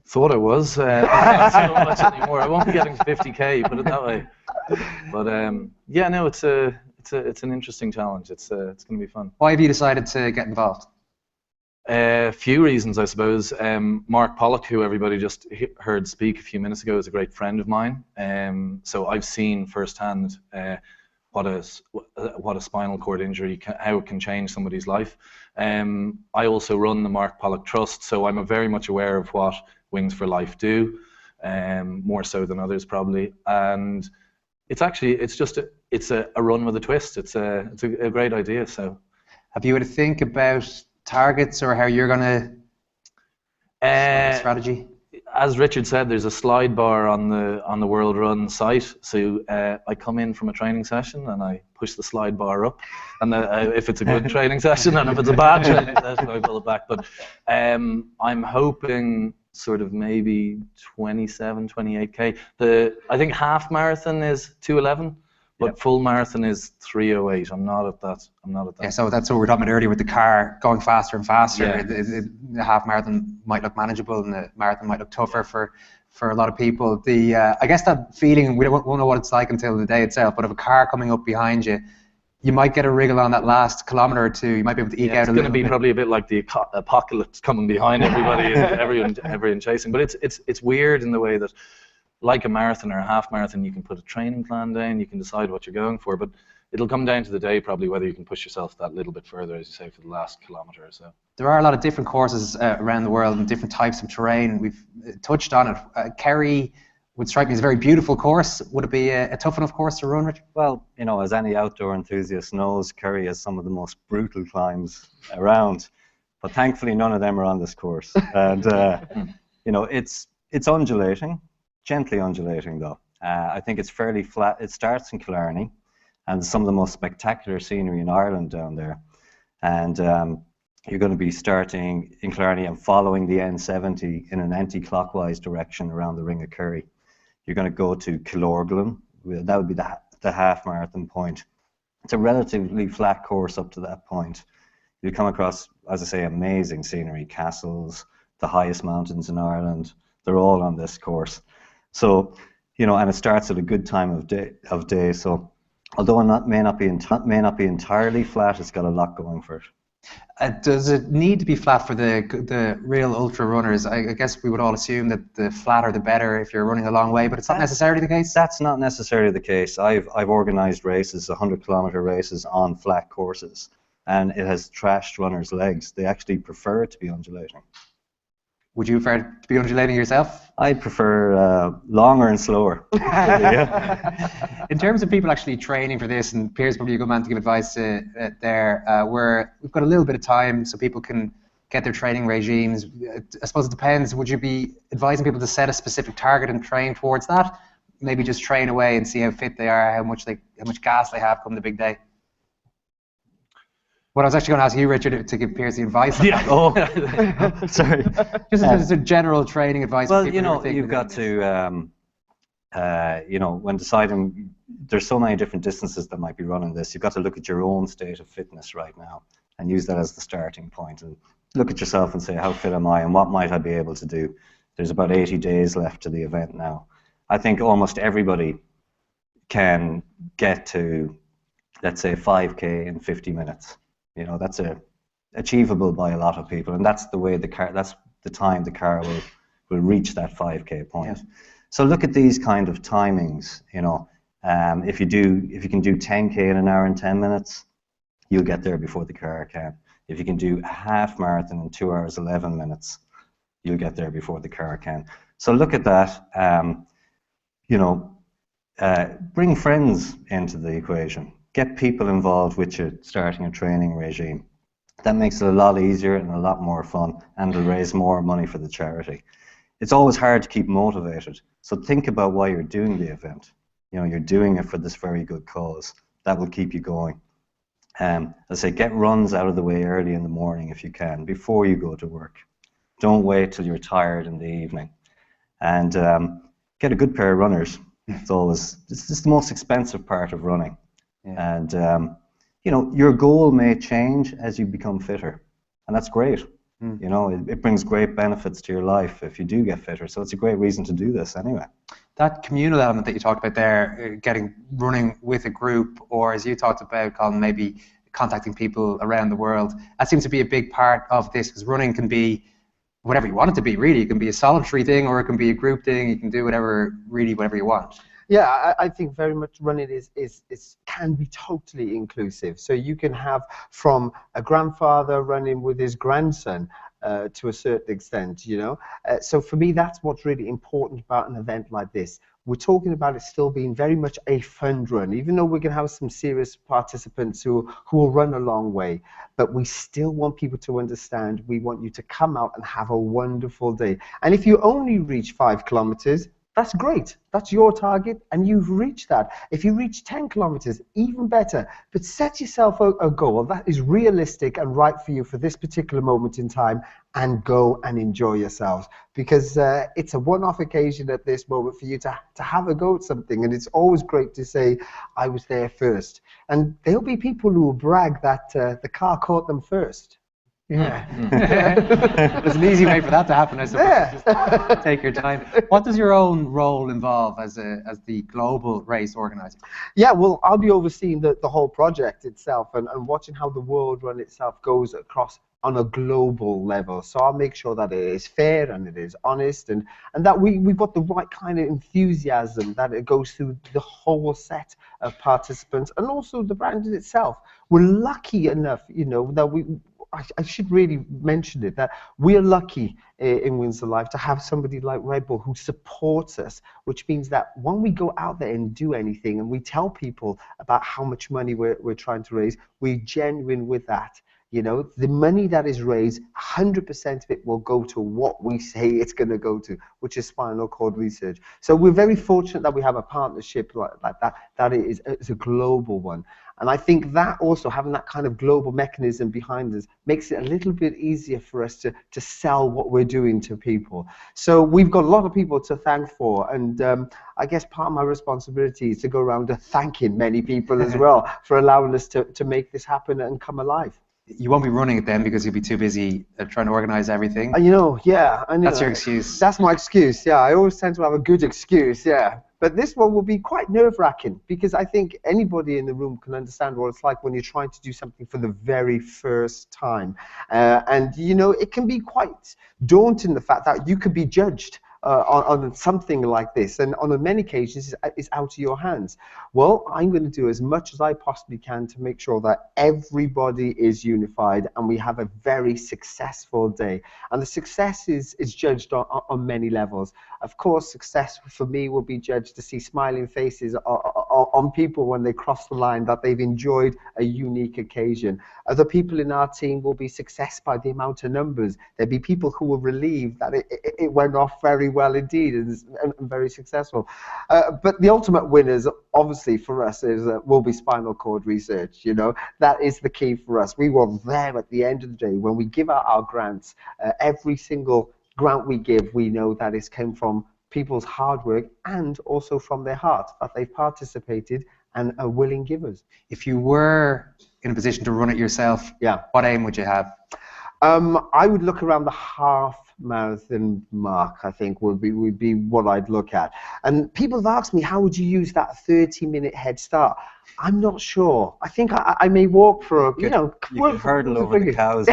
Thought I was. Not so much anymore. I won't be getting 50k, put it that way. But yeah, no, it's an interesting challenge. It's going to be fun. Why have you decided to get involved? A few reasons, I suppose. Mark Pollock, who everybody just heard speak a few minutes ago, is a great friend of mine. So I've seen firsthand what a spinal cord injury, how it can change somebody's life. I also run the Mark Pollock Trust, so I'm very much aware of what Wings for Life do, more so than others probably. And it's a run with a twist. It's a great idea. So, have you had to think about targets or how you're going to strategy? As Richard said, there's a slide bar on the World Run site. So I come in from a training session and I push the slide bar up, and if it's a good training session, and if it's a bad training session, I pull it back. But I'm hoping sort of maybe 27, 28k. I think half marathon is 2:11. But full marathon is 3:08. I'm not at that. Yeah, so that's what we were talking about earlier with the car going faster and faster. Yeah. The half marathon might look manageable, and the marathon might look tougher for a lot of people. I guess that feeling, we won't know what it's like until the day itself. But if a car coming up behind you, you might get a wriggle on that last kilometre or two. You might be able to eke out a little bit. It's going to be probably a bit like the apocalypse coming behind everybody and everyone chasing. But it's weird in the way that, like a marathon or a half marathon, you can put a training plan down, you can decide what you're going for, but it'll come down to the day probably whether you can push yourself that little bit further, as you say, for the last kilometre or so. There are a lot of different courses around the world and different types of terrain. We've touched on it. Kerry would strike me as a very beautiful course. Would it be a tough enough course to run, Richard? Well, you know, as any outdoor enthusiast knows, Kerry has some of the most brutal climbs around, but thankfully none of them are on this course. And, you know, it's undulating. Gently undulating though. I think it's fairly flat. It starts in Killarney, and some of the most spectacular scenery in Ireland down there. And you're going to be starting in Killarney and following the N70 in an anti-clockwise direction around the Ring of Kerry. You're going to go to Killorglin. That would be the half marathon point. It's a relatively flat course up to that point. You'll come across, as I say, amazing scenery, castles, the highest mountains in Ireland. They're all on this course. So, you know, and it starts at a good time of day. So, although it may not be entirely flat, it's got a lot going for it. Does it need to be flat for the real ultra runners? I guess we would all assume that the flatter the better if you're running a long way, but it's not necessarily the case. That's not necessarily the case. I've organised races, 100-kilometre races on flat courses, and it has trashed runners' legs. They actually prefer it to be undulating. Would you prefer to be undulating yourself? I prefer longer and slower. In terms of people actually training for this, and Piers probably a good man to give advice to there, we've got a little bit of time so people can get their training regimes. I suppose it depends. Would you be advising people to set a specific target and train towards that? Maybe just train away and see how fit they are, how much gas they have come the big day? What I was actually going to ask you, Richard, to give Piers the advice. Yeah. Oh, sorry. Just as a general training advice. Well, you know, you've got to you know, when deciding, there's so many different distances that might be running this. You've got to look at your own state of fitness right now and use that as the starting point, and look at yourself and say, how fit am I and what might I be able to do? There's about 80 days left to the event now. I think almost everybody can get to, let's say, 5K in 50 minutes. You know, that's achievable by a lot of people, and that's the way that's the time the car will reach that 5K point. Yeah. So look at these kind of timings. You know, if you can do 10K in an hour and 10 minutes, you'll get there before the car can. If you can do a half marathon in 2 hours 11 minutes, you'll get there before the car can. So look at that. You know, bring friends into the equation. Get people involved with you starting a training regime. That makes it a lot easier and a lot more fun, and will raise more money for the charity. It's always hard to keep motivated, so think about why you're doing the event. You know, you're doing it for this very good cause. That will keep you going. As I say, get runs out of the way early in the morning if you can, before you go to work. Don't wait till you're tired in the evening. And get a good pair of runners. It's just the most expensive part of running. Yeah. And you know, your goal may change as you become fitter, and that's great. You know, it brings great benefits to your life if you do get fitter. So it's a great reason to do this anyway. That communal element that you talked about there, running with a group, or as you talked about, Colin, maybe contacting people around the world, that seems to be a big part of this, because running can be whatever you want it to be, really. It can be a solitary thing, or it can be a group thing. You can do whatever you want. Yeah, I think very much running can be totally inclusive. So you can have from a grandfather running with his grandson to a certain extent, you know. So for me, that's what's really important about an event like this. We're talking about it still being very much a fun run, even though we're going to have some serious participants who will run a long way. But we still want people to understand, we want you to come out and have a wonderful day. And if you only reach 5 kilometers, that's great. That's your target, and you've reached that. If you reach 10 kilometers, even better. But set yourself a goal that is realistic and right for you for this particular moment in time, and go and enjoy yourselves. Because it's a one-off occasion at this moment for you to have a go at something. And it's always great to say, I was there first. And there'll be people who will brag that the car caught them first. Yeah. There's an easy way for that to happen, I suppose. Yeah. Just take your time. What does your own role involve as the global race organizer? Yeah, well, I'll be overseeing the whole project itself and watching how the world run itself goes across on a global level. So I'll make sure that it is fair and it is honest, and that we've got the right kind of enthusiasm, that it goes through the whole set of participants, and also the brand itself. We're lucky enough, you know, that I should really mention it, that we're lucky in Wings for Life to have somebody like Red Bull who supports us, which means that when we go out there and do anything and we tell people about how much money we're trying to raise, we're genuine with that. You know, the money that is raised, 100% of it will go to what we say it's going to go to, which is spinal cord research. So we're very fortunate that we have a partnership like that, that is a global one. And I think that also, having that kind of global mechanism behind us, makes it a little bit easier for us to sell what we're doing to people. So we've got a lot of people to thank for, and I guess part of my responsibility is to go around thanking many people as well for allowing us to make this happen and come alive. You won't be running it then because you'll be too busy trying to organize everything. You know, yeah. I know. That's your excuse. That's my excuse, yeah. I always tend to have a good excuse, yeah. But this one will be quite nerve-wracking, because I think anybody in the room can understand what it's like when you're trying to do something for the very first time. And, you know, it can be quite daunting, the fact that you could be judged on something like this, and on many occasions it's out of your hands. Well, I'm going to do as much as I possibly can to make sure that everybody is unified and we have a very successful day. And the success is judged on many levels. Of course, success for me will be judged to see smiling faces on people when they cross the line, that they've enjoyed a unique occasion. Other people in our team will be success by the amount of numbers. There'll be people who will relieve that it went off very well indeed and very successful. But the ultimate winners, obviously for us, will be spinal cord research. You know, that is the key for us. We were there at the end of the day when we give out our grants. Every single grant we give, we know that it's come from people's hard work and also from their heart that they've participated and are willing givers. If you were in a position to run it yourself, what aim would you have? I would look around the half marathon mark, I think would be what I'd look at. And people have asked me, how would you use that 30-minute head start? I'm not sure. I think I may walk for you could hurdle over the cows.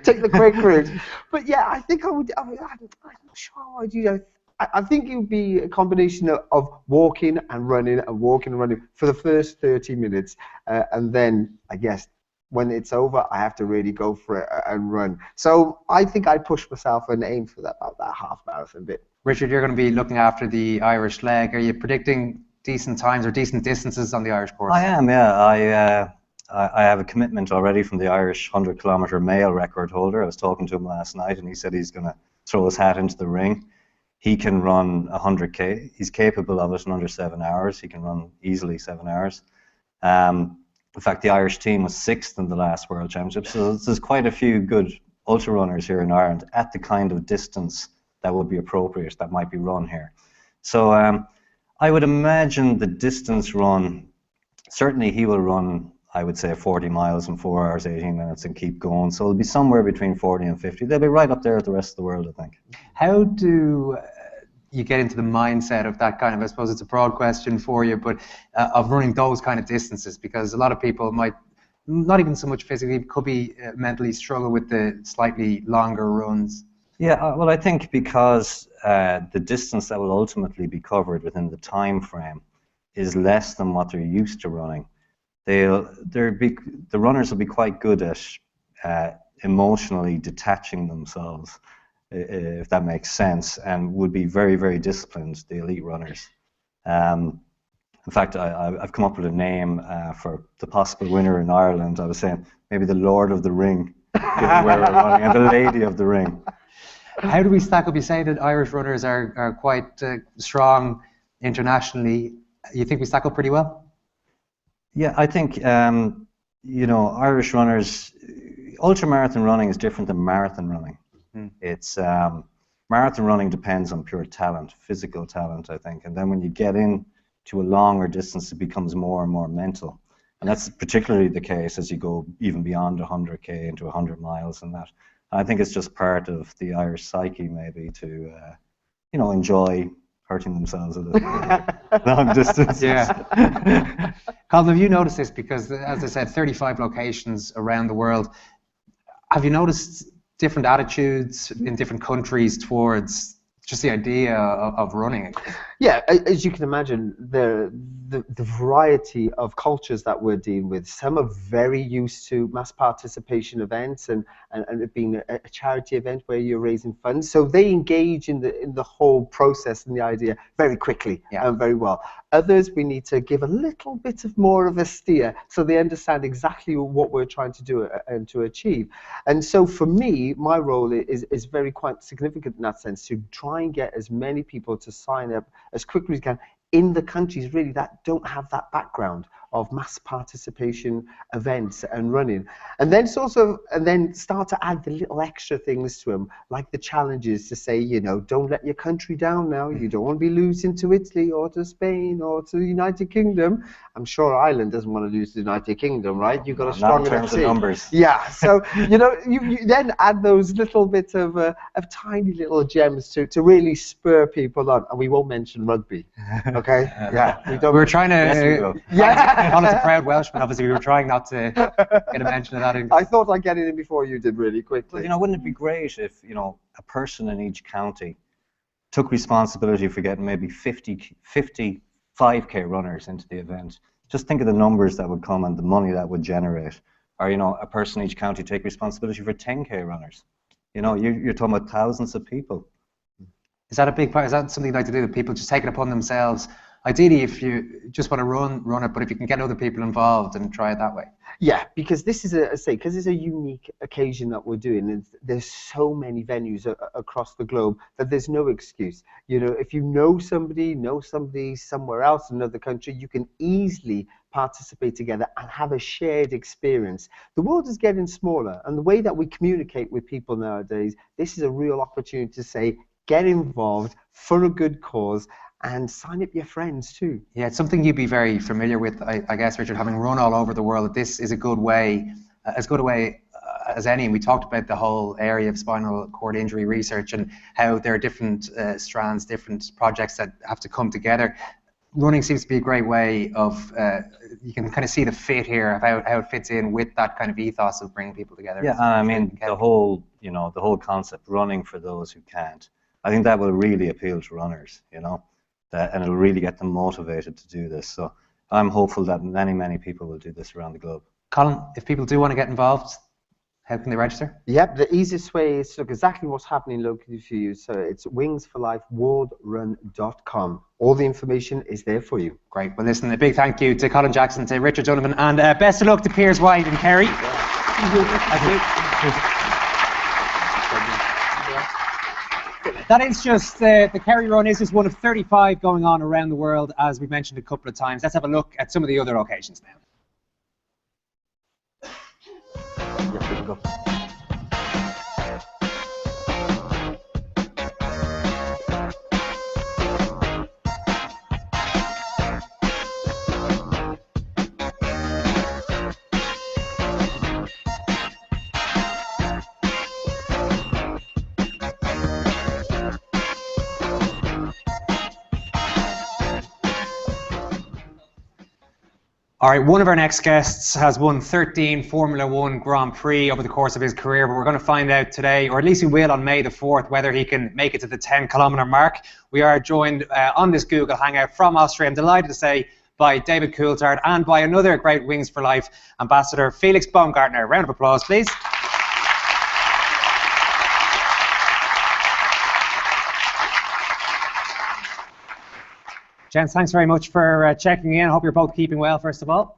Take the quick route. But yeah, I think I'm not sure how I'd do. I think it would be a combination of walking and running and walking and running for the first 30 minutes. And then I guess when it's over, I have to really go for it and run. So I think I'd push myself and aim for about that half marathon bit. Richard, you're going to be looking after the Irish leg. Are you predicting decent times or decent distances on the Irish course? I am, yeah. I have a commitment already from the Irish 100-kilometre male record holder. I was talking to him last night, and he said he's going to throw his hat into the ring. He can run 100K. He's capable of it in under 7 hours. He can run easily 7 hours. In fact, the Irish team was 6th in the last World Championships. So there's quite a few good ultra runners here in Ireland at the kind of distance that would be appropriate, that might be run here. So I would imagine the distance run, certainly he will run, I would say, 40 miles in 4 hours, 18 minutes and keep going. So it'll be somewhere between 40 and 50. They'll be right up there with the rest of the world, I think. How do you get into the mindset of that kind of, I suppose it's a broad question for you, but of running those kind of distances? Because a lot of people might, not even so much physically, could be mentally struggle with the slightly longer runs. Yeah, well, I think because the distance that will ultimately be covered within the time frame is less than what they're used to running. The runners will be quite good at emotionally detaching themselves, if that makes sense, and would be very, very disciplined, the elite runners. In fact, I've come up with a name for the possible winner in Ireland. I was saying maybe the Lord of the Ring, given where we're running, and the Lady of the Ring. How do we stack up? You say that Irish runners are quite strong internationally. You think we stack up pretty well? Yeah, I think, Irish runners, ultramarathon running is different than marathon running. It's marathon running depends on pure talent, physical talent, I think. And then when you get into a longer distance, it becomes more and more mental. And that's particularly the case as you go even beyond 100K into 100 miles and that. I think it's just part of the Irish psyche, maybe, to enjoy hurting themselves a little bit. Long distances. Yeah. Colin, have you noticed this? Because, as I said, 35 locations around the world. Have you noticed different attitudes in different countries towards just the idea of running? Yeah, as you can imagine, the variety of cultures that we're dealing with. Some are very used to mass participation events and it being a charity event where you're raising funds. So they engage in the whole process and the idea very quickly and very well. Others, we need to give a little bit of more of a steer so they understand exactly what we're trying to do and to achieve. And so for me, my role is very quite significant in that sense, to try and get as many people to sign up as quickly as we can in the countries really that don't have that background of mass participation events and running, and then start to add the little extra things to them, like the challenges to say, don't let your country down now. You don't want to be losing to Italy or to Spain or to the United Kingdom. I'm sure Ireland doesn't want to lose to the United Kingdom, right? You've got a strong enough team. Numbers. Yeah, so you then add those little bits of tiny little gems to really spur people on, and we won't mention rugby. Okay, yeah, we're trying to. Yeah. Colin's a proud Welshman, obviously. We were trying not to get a mention of that. I thought I'd get it in before you did really quickly. Well, wouldn't it be great if, a person in each county took responsibility for getting maybe 50 5K runners into the event? Just think of the numbers that would come and the money that would generate. Or, a person in each county take responsibility for 10K runners. You're talking about thousands of people. Is that a big part? Is that something you'd like to do, that people just take it upon themselves? Ideally, if you just want to run it, but if you can get other people involved and try it that way. Yeah, because this is because it's a unique occasion that we're doing, and there's so many venues across the globe that there's no excuse. If you know somebody somewhere else in another country, you can easily participate together and have a shared experience. The world is getting smaller, and the way that we communicate with people nowadays, this is a real opportunity to say, get involved for a good cause, and sign up your friends too. Yeah, it's something you'd be very familiar with, I guess, Richard, having run all over the world. That this is a good way, as good a way as any. And we talked about the whole area of spinal cord injury research and how there are different strands, different projects that have to come together. Running seems to be a great way of, you can kind of see the fit here of how it fits in with that kind of ethos of bringing people together. Yeah, I mean, the whole concept, running for those who can't, I think that will really appeal to runners, and it'll really get them motivated to do this. So I'm hopeful that many people will do this around the globe. Colin, if people do want to get involved, how can they register? Yep, the easiest way is to look exactly what's happening locally for you. So it's wingsforlifeworldrun.com. All the information is there for you. Great. Well, listen, a big thank you to Colin Jackson, to Richard Donovan, and best of luck to Piers White and Kerry. That is just, the Kerry Run is just one of 35 going on around the world, as we've mentioned a couple of times. Let's have a look at some of the other occasions now. All right, one of our next guests has won 13 Formula One Grand Prix over the course of his career, but we're going to find out today, or at least we will on May the 4th, whether he can make it to the 10-kilometre mark. We are joined on this Google Hangout from Austria, I'm delighted to say, by David Coulthard and by another great Wings for Life ambassador, Felix Baumgartner. Round of applause, please. Gents, thanks very much for checking in. I hope you're both keeping well, first of all.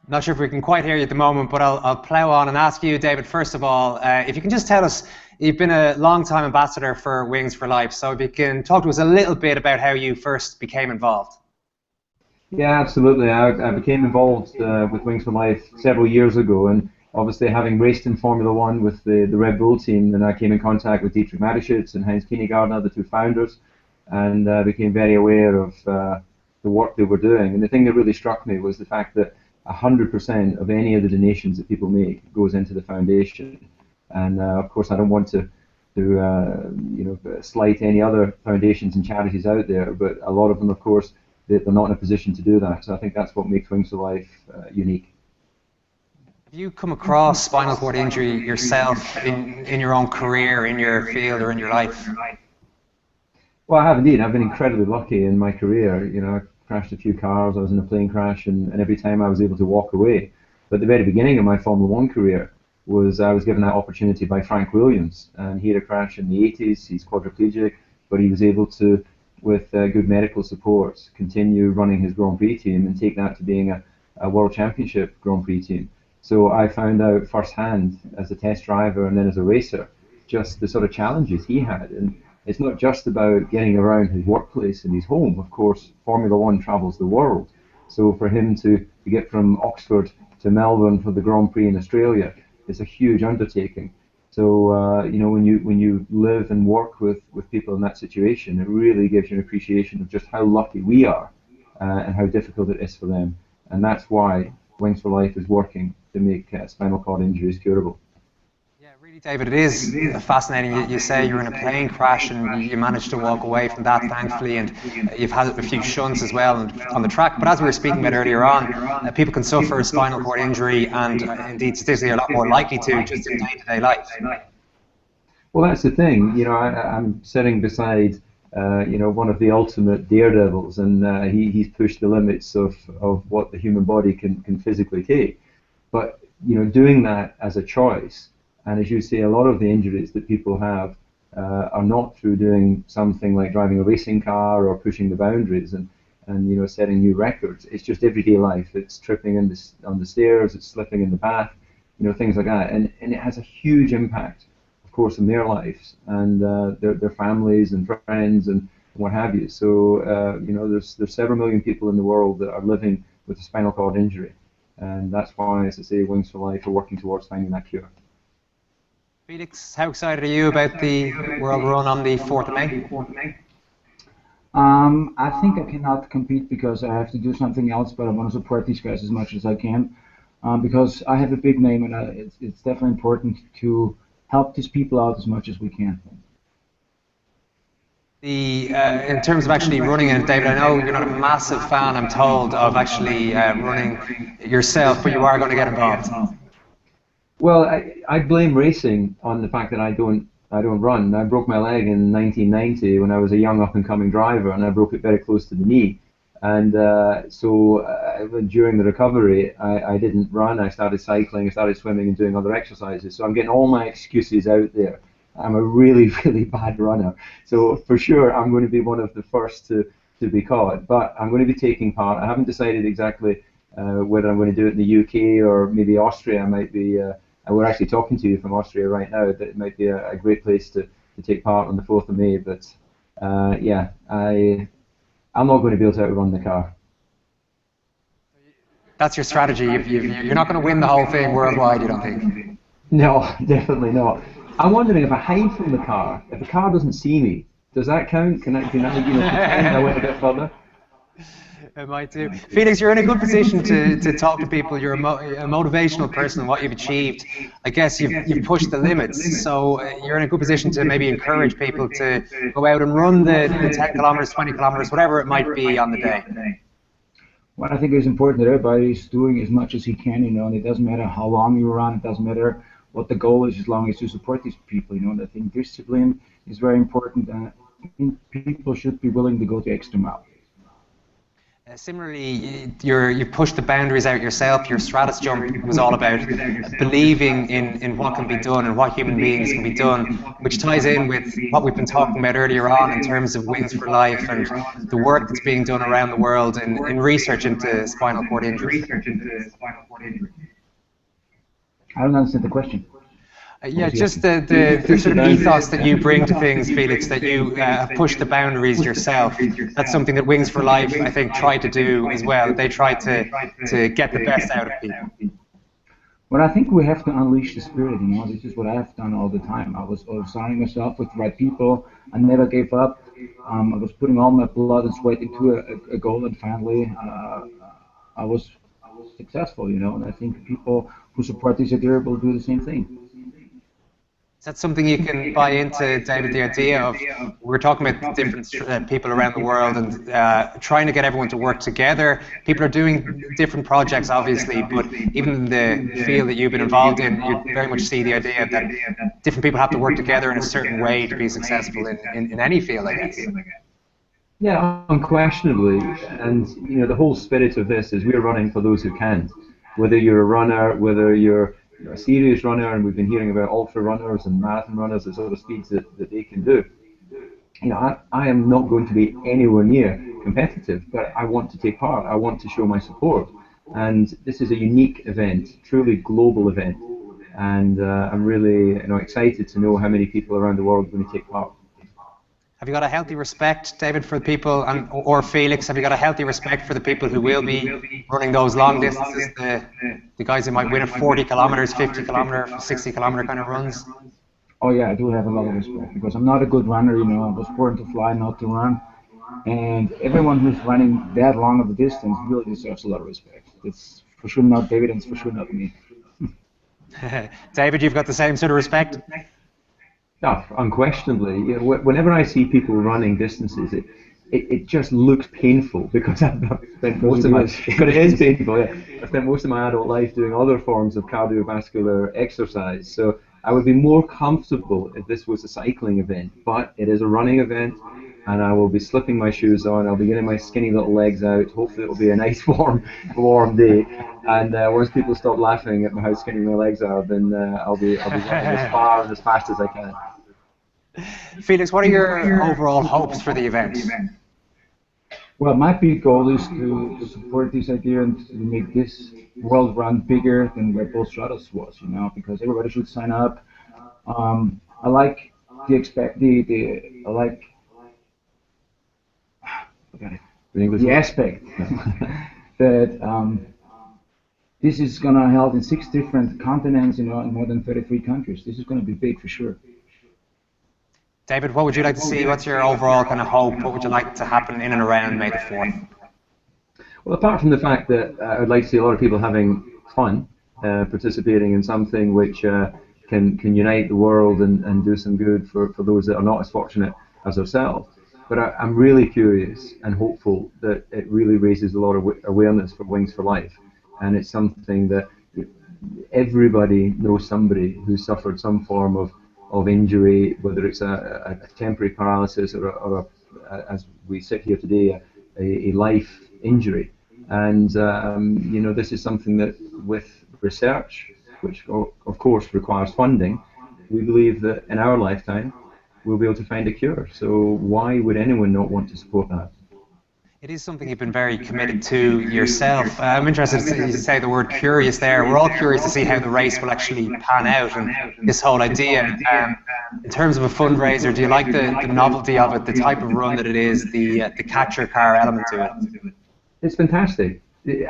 Not sure if we can quite hear you at the moment, but I'll plough on and ask you, David, first of all, if you can just tell us, you've been a long-time ambassador for Wings for Life, so if you can talk to us a little bit about how you first became involved. Yeah, absolutely. I became involved with Wings for Life several years ago, and obviously having raced in Formula One with the Red Bull team, then I came in contact with Dietrich Mateschitz and Heinz Kienigardner, the two founders, and became very aware of the work they were doing. And the thing that really struck me was the fact that 100% of any of the donations that people make goes into the foundation. And of course, I don't want to slight any other foundations and charities out there, but a lot of them, of course, they're not in a position to do that. So I think that's what makes Wings for Life unique. Have you come across spinal cord injury yourself in your own career, in your field, or in your life? Well, I have indeed. I've been incredibly lucky in my career. I crashed a few cars, I was in a plane crash, and every time I was able to walk away. But at the very beginning of my Formula One career I was given that opportunity by Frank Williams, and he had a crash in the 80s, he's quadriplegic, but he was able to, with good medical support, continue running his Grand Prix team and take that to being a World Championship Grand Prix team. So I found out firsthand as a test driver and then as a racer just the sort of challenges he had. And it's not just about getting around his workplace and his home. Of course, Formula One travels the world. So for him to get from Oxford to Melbourne for the Grand Prix in Australia is a huge undertaking. So when you live and work with people in that situation, it really gives you an appreciation of just how lucky we are and how difficult it is for them. And that's why Wings for Life is working to make spinal cord injuries curable. Yeah, really, David, it is fascinating. You say you're in a plane crash and you managed to walk away from that, thankfully, and you've had a few shunts as well on the track. But as we were speaking about earlier on, people can suffer a spinal cord injury and indeed statistically a lot more likely to just in day-to-day life. Well, that's the thing. I'm sitting beside one of the ultimate daredevils, and he's pushed the limits of what the human body can physically take. But doing that as a choice, and as you say, a lot of the injuries that people have are not through doing something like driving a racing car or pushing the boundaries and setting new records. It's just everyday life. It's tripping on the stairs, it's slipping in the bath, things like that, and it has a huge impact, of course, in their lives and their families and friends and what have you. So there's several million people in the world that are living with a spinal cord injury, and that's why, as I say, Wings for Life are working towards finding that cure. Felix, how excited are you about the World Run on the 4th of May? I think I cannot compete because I have to do something else, but I want to support these guys as much as I can because I have a big name, and it's definitely important to help these people out as much as we can. In terms of actually running it, David, I know you're not a massive fan, I'm told, of actually running yourself, but you are going to get involved. Well, I blame racing on the fact that I don't run. I broke my leg in 1990 when I was a young up-and-coming driver, and I broke it very close to the knee. And during the recovery, I didn't run. I started cycling, I started swimming, and doing other exercises. So I'm getting all my excuses out there. I'm a really, really bad runner. So for sure, I'm going to be one of the first to be caught. But I'm going to be taking part. I haven't decided exactly whether I'm going to do it in the UK or maybe Austria. I might be. We're actually talking to you from Austria right now. That it might be a great place to take part on the 4th of May. But yeah, I'm not going to be able to outrun the car. That's your strategy. You're not going to win the whole thing worldwide, you don't think? No, definitely not. I'm wondering if I hide from the car, if the car doesn't see me, does that count? Can I pretend I went a bit further? It might do. Felix, you're in a good position to talk to people. You're a motivational person in what you've achieved. I guess you've pushed the limits, so you're in a good position to maybe encourage people to go out and run the 10 kilometers, 20 kilometers, whatever it might be on the day. Well, I think it's important that everybody is doing as much as he can, and it doesn't matter how long you run, it doesn't matter what the goal is, as long as you support these people, and I think discipline is very important, and people should be willing to go the extra mile. Similarly, you've pushed the boundaries out yourself. Your Stratus jump was all about believing in what can be done and what human beings can be done, which ties in with what we've been talking about earlier on in terms of Wings for Life and the work that's being done around the world in research into spinal cord injury. I don't understand the question. Yeah, just the sort of ethos that you bring to things, Felix, that you push the boundaries yourself. That's something that Wings for Life, I think, try to do as well. They try to get the best out of people. Well, I think we have to unleash the spirit, This is what I've done all the time. I was surrounding myself with the right people. I never gave up. I was putting all my blood and sweat into a goal, and finally I was successful, And I think people who support this idea will do the same thing. Is that something you can buy into, David, the idea of, we're talking about different people around the world and trying to get everyone to work together. People are doing different projects, obviously, but even in the field that you've been involved in, you very much see the idea that different people have to work together in a certain way to be successful in any field, I guess. Yeah, unquestionably. And, the whole spirit of this is we're running for those who can't. Whether you're a runner, whether you're a serious runner, and we've been hearing about ultra runners and marathon runners, the sort of speeds that they can do. I am not going to be anywhere near competitive, but I want to take part. I want to show my support. And this is a unique event, truly global event. And I'm really excited to know how many people around the world are going to take part. Have you got a healthy respect, David, for the people, or Felix, have you got a healthy respect for the people who will be running those long distances, the guys who might win at 40 kilometers, 50 kilometer, 60 kilometer kind of runs? Oh yeah, I do have a lot of respect because I'm not a good runner, I was born to fly, not to run. And everyone who's running that long of a distance really deserves a lot of respect. It's for sure not David, and it's for sure not me. David, you've got the same sort of respect? Yeah, unquestionably. Whenever I see people running distances, it just looks painful because I've spent most of my but it is painful. Yeah, I spent most of my adult life doing other forms of cardiovascular exercise, so I would be more comfortable if this was a cycling event. But it is a running event, and I will be slipping my shoes on. I'll be getting my skinny little legs out. Hopefully, it'll be a nice warm day. And once people stop laughing at how skinny my legs are, then I'll be running as far and as fast as I can. Felix, what are your overall hopes for the event? Well, my big goal is to support this idea and to make this world run bigger than Red Bull Stratus was, because everybody should sign up. I like the aspect that This is going to be held in 6 different continents, in more than 33 countries. This is going to be big for sure. David, what would you like to see? What's your overall kind of hope? What would you like to happen in and around May the 4th? Well, apart from the fact that I would like to see a lot of people having fun, participating in something which can unite the world and do some good for those that are not as fortunate as ourselves. But I'm really curious and hopeful that it really raises a lot of awareness for Wings for Life. And it's something that everybody knows somebody who suffered some form of injury, whether it's a temporary paralysis or as we sit here today, a life injury. And this is something that, with research, which of course requires funding, we believe that in our lifetime we'll be able to find a cure. So why would anyone not want to support that? It is something you've been very committed to yourself. I'm interested to say the word curious there. We're all curious to see how the race will actually pan out, and this whole idea. In terms of a fundraiser, do you like the novelty of it, the type of run that it is, the catcher car element to it? It's fantastic.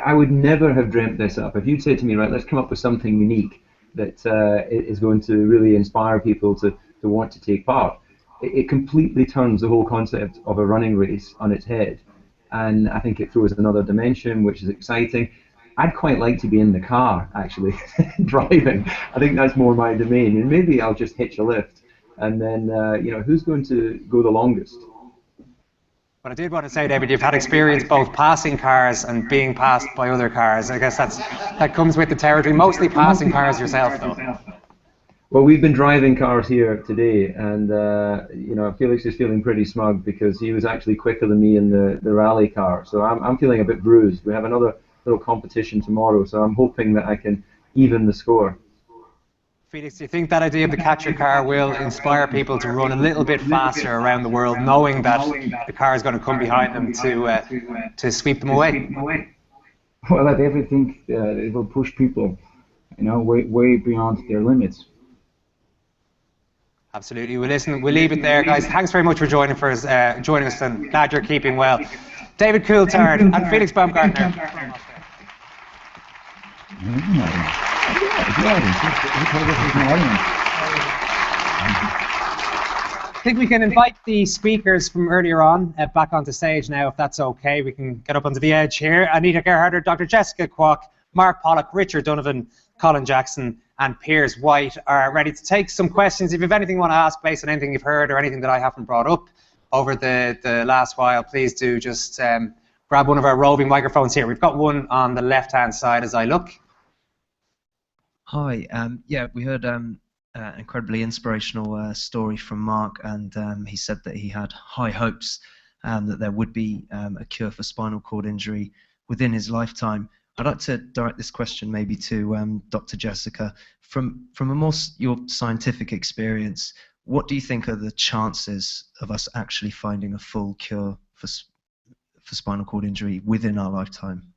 I would never have dreamt this up. If you'd said to me, right, let's come up with something unique that is going to really inspire people to want to take part, it completely turns the whole concept of a running race on its head. And I think it throws another dimension, which is exciting. I'd quite like to be in the car, actually, driving. I think that's more my domain. And maybe I'll just hitch a lift. And then, who's going to go the longest? But I did want to say, David, you've had experience both passing cars and being passed by other cars. I guess that comes with the territory. Mostly passing cars yourself, though. Well, we've been driving cars here today, and Felix is feeling pretty smug because he was actually quicker than me in the rally car. So I'm feeling a bit bruised. We have another little competition tomorrow, so I'm hoping that I can even the score. Felix, do you think that idea of the catcher car will inspire people to run a little bit faster around the world, knowing that the car is going to come behind them to sweep them away? Well, I definitely think it will push people, way beyond their limits. Absolutely. Well, listen, we'll leave it there, guys. Thanks very much for joining us, and glad you're keeping well. David Coulthard and Felix Baumgartner. I think we can invite the speakers from earlier on back onto stage now, if that's okay. We can get up onto the edge here. Anita Gerharder, Dr. Jessica Kwok, Mark Pollock, Richard Donovan, Colin Jackson and Piers White are ready to take some questions. If you have anything you want to ask based on anything you've heard or anything that I haven't brought up over the last while, please do just grab one of our roving microphones here. We've got one on the left-hand side as I look. Hi. Yeah, we heard an incredibly inspirational story from Mark, and he said that he had high hopes that there would be a cure for spinal cord injury within his lifetime. I'd like to direct this question maybe to Dr. Jessica. From a more your scientific experience, what do you think are the chances of us actually finding a full cure for spinal cord injury within our lifetime?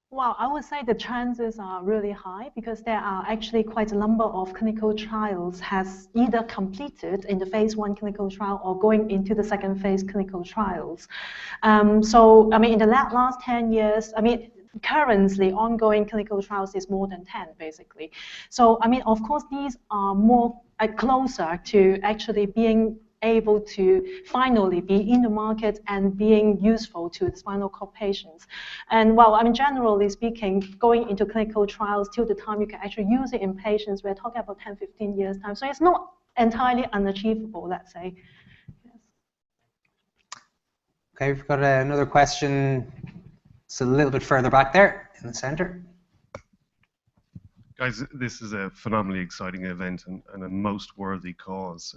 Well, I would say the chances are really high because there are actually quite a number of clinical trials has either completed in the phase 1 clinical trial or going into the second phase clinical trials. So, I mean, in the last 10 years, I mean, currently ongoing clinical trials is more than 10 basically. So, I mean, of course, these are more closer to actually being able to finally be in the market and being useful to the spinal cord patients. And well, I mean, generally speaking, going into clinical trials till the time you can actually use it in patients, we're talking about 10, 15 years time. So it's not entirely unachievable, let's say. Yes. Okay, we've got another question. It's a little bit further back there in the center. Guys, this is a phenomenally exciting event and a most worthy cause.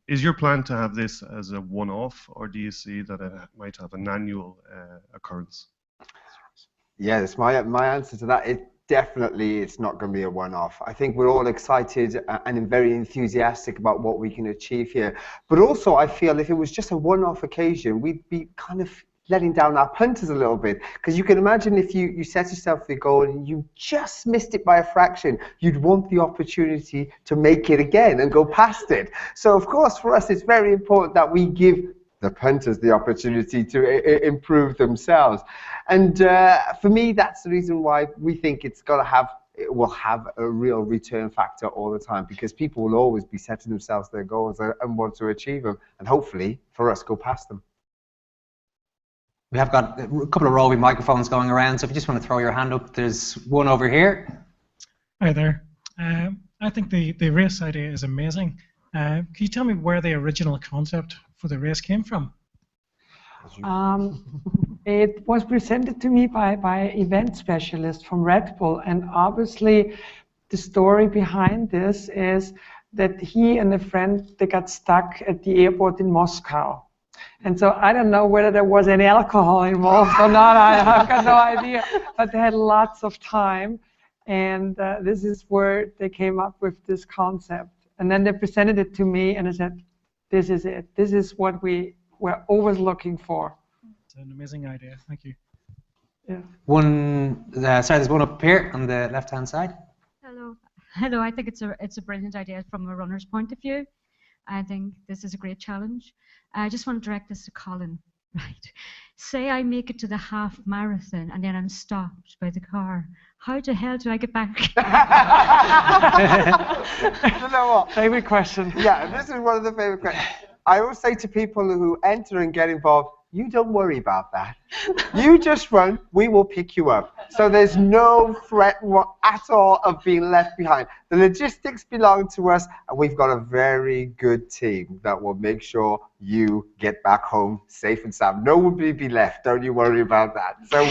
Is your plan to have this as a one-off, or do you see that it might have an annual occurrence? Yes, my answer to that is definitely it's not going to be a one-off. I think we're all excited and very enthusiastic about what we can achieve here. But also, I feel if it was just a one-off occasion, we'd be kind of letting down our punters a little bit, because you can imagine if you set yourself the goal and you just missed it by a fraction, you'd want the opportunity to make it again and go past it. So of course for us it's very important that we give the punters the opportunity to improve themselves. And for me, that's the reason why we think it will have a real return factor all the time, because people will always be setting themselves their goals and want to achieve them, and hopefully for us go past them. We have got a couple of roving microphones going around, so if you just want to throw your hand up, there's one over here. Hi there. I think the race idea is amazing. Can you tell me where the original concept for the race came from? It was presented to me by an event specialist from Red Bull, and obviously the story behind this is that he and a friend, they got stuck at the airport in Moscow. And so I don't know whether there was any alcohol involved or not, I've got no idea, but they had lots of time, and this is where they came up with this concept. And then they presented it to me, and I said, this is it. This is what we were always looking for. It's an amazing idea. Thank you. Yeah. Sorry, there's one up here on the left-hand side. Hello. Hello. I think it's a brilliant idea from a runner's point of view. I think this is a great challenge. I just want to direct this to Colin. Right. Say I make it to the half marathon and then I'm stopped by the car. How the hell do I get back? You know what? Favorite question. Yeah, this is one of the favorite questions. I always say to people who enter and get involved, you don't worry about that. You just run, we will pick you up. So there's no threat at all of being left behind. The logistics belong to us, and we've got a very good team that will make sure you get back home safe and sound. No one will be left, don't you worry about that. So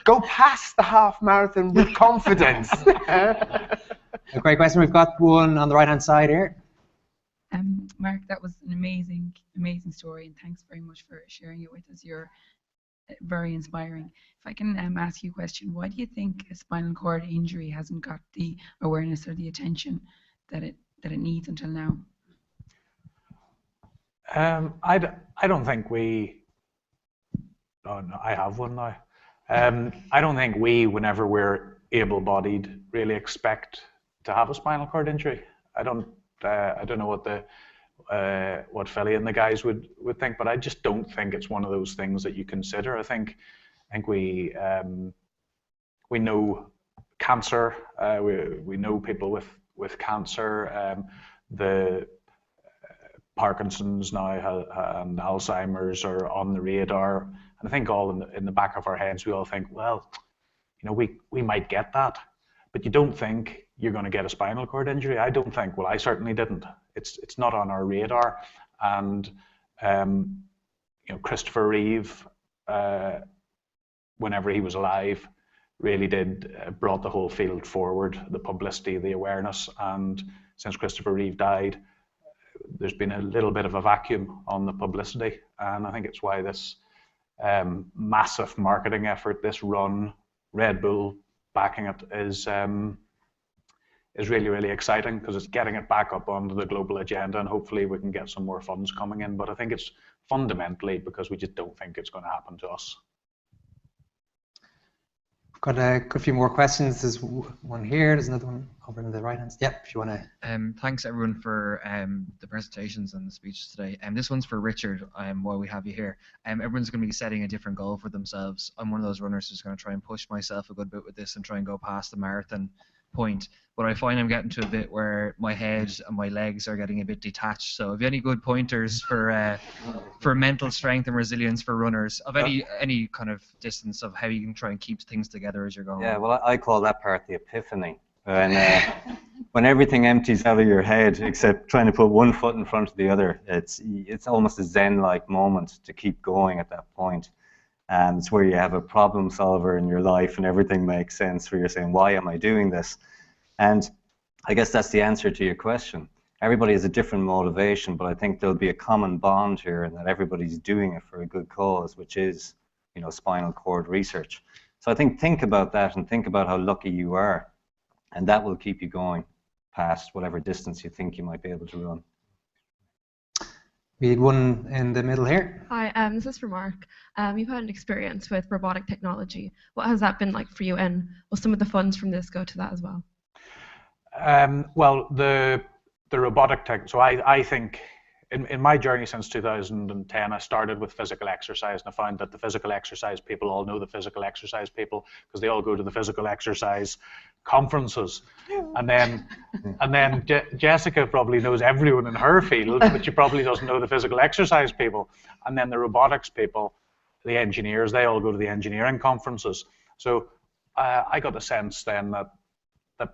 go past the half marathon with confidence. A great question. We've got one on the right-hand side here. Mark, that was an amazing story, and thanks very much for sharing it with us. You're very inspiring. If I can ask you a question, why do you think a spinal cord injury hasn't got the awareness or the attention that it needs until now? I don't think we. Oh no, I have one now. I don't think we, whenever we're able-bodied, really expect to have a spinal cord injury. I don't know what Philly and the guys would think, but I just don't think it's one of those things that you consider. I think we know cancer. We know people with cancer. The Parkinson's now and Alzheimer's are on the radar, and I think all in the back of our heads we all think, well, you know, we might get that, but you don't think you're going to get a spinal cord injury. I don't think. Well, I certainly didn't. It's not on our radar. And you know, Christopher Reeve, whenever he was alive, really brought the whole field forward, the publicity, the awareness. And since Christopher Reeve died, there's been a little bit of a vacuum on the publicity. And I think it's why this massive marketing effort, this run, Red Bull backing it, is really, really exciting, because it's getting it back up onto the global agenda, and hopefully we can get some more funds coming in. But I think it's fundamentally because we just don't think it's going to happen to us. Got a few more questions. There's one here. There's another one over on the right hand. Yep, if you want to. Thanks everyone for the presentations and the speeches today. This one's for Richard. While we have you here, everyone's going to be setting a different goal for themselves. I'm one of those runners who's going to try and push myself a good bit with this and try and go past the marathon point. But I find I'm getting to a bit where my head and my legs are getting a bit detached. So, have you any good pointers for mental strength and resilience for runners of any kind of distance of how you can try and keep things together as you're going? Yeah, well, I call that part the epiphany. When everything empties out of your head, except trying to put one foot in front of the other, it's almost a Zen-like moment to keep going at that point. And it's where you have a problem solver in your life and everything makes sense, where you're saying, why am I doing this? And I guess that's the answer to your question. Everybody has a different motivation, but I think there'll be a common bond here, and that everybody's doing it for a good cause, which is, you know, spinal cord research. So I think about that, and think about how lucky you are, and that will keep you going past whatever distance you think you might be able to run. We had one in the middle here. Hi, this is for Mark. You've had an experience with robotic technology. What has that been like for you, and will some of the funds from this go to that as well? Well, the robotic tech. So I think in my journey since 2010, I started with physical exercise, and I found that the physical exercise people all know the physical exercise people because they all go to the physical exercise conferences. And then Jessica probably knows everyone in her field, but she probably doesn't know the physical exercise people. And then the robotics people, the engineers, they all go to the engineering conferences. So I got the sense then that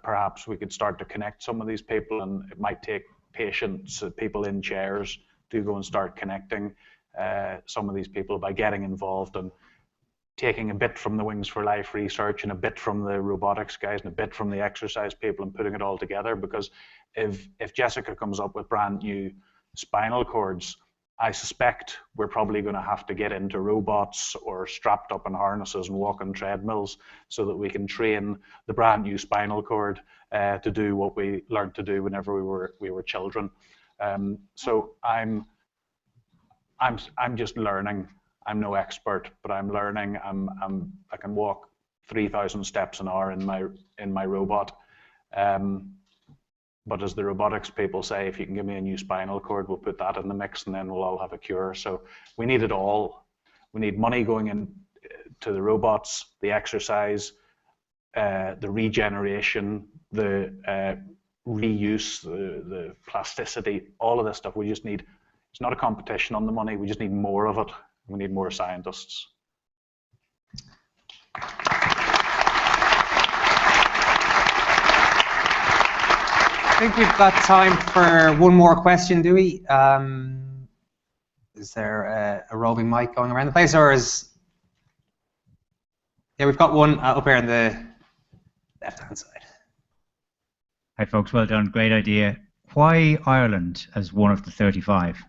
perhaps we could start to connect some of these people, and it might take patients, people in chairs, to go and start connecting some of these people by getting involved and taking a bit from the Wings for Life research and a bit from the robotics guys and a bit from the exercise people and putting it all together. Because if Jessica comes up with brand new spinal cords, I suspect we're probably going to have to get into robots or strapped up in harnesses and walk on treadmills so that we can train the brand new spinal cord to do what we learned to do whenever we were children. So I'm just learning. I'm no expert, but I'm learning. I can walk 3,000 steps an hour in my robot. But as the robotics people say, if you can give me a new spinal cord, we'll put that in the mix and then we'll all have a cure. So we need it all. We need money going into the robots, the exercise, the regeneration, the reuse, the plasticity, all of this stuff. We just need, it's not a competition on the money, we just need more of it. We need more scientists. I think we've got time for one more question, do we? Is there a roving mic going around the place, or is... Yeah, we've got one up here on the left-hand side. Hi folks, well done, great idea. Why Ireland as one of the 35?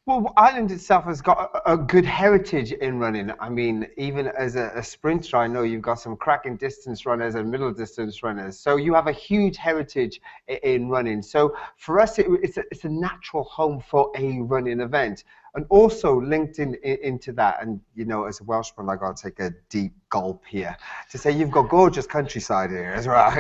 Well, Ireland itself has got a good heritage in running. I mean, even as a sprinter, I know you've got some cracking distance runners and middle distance runners. So you have a huge heritage in running. So for us, it's a natural home for a running event. And also linked into that, and you know, as a Welshman, I got to take a deep gulp here to say you've got gorgeous countryside here as well.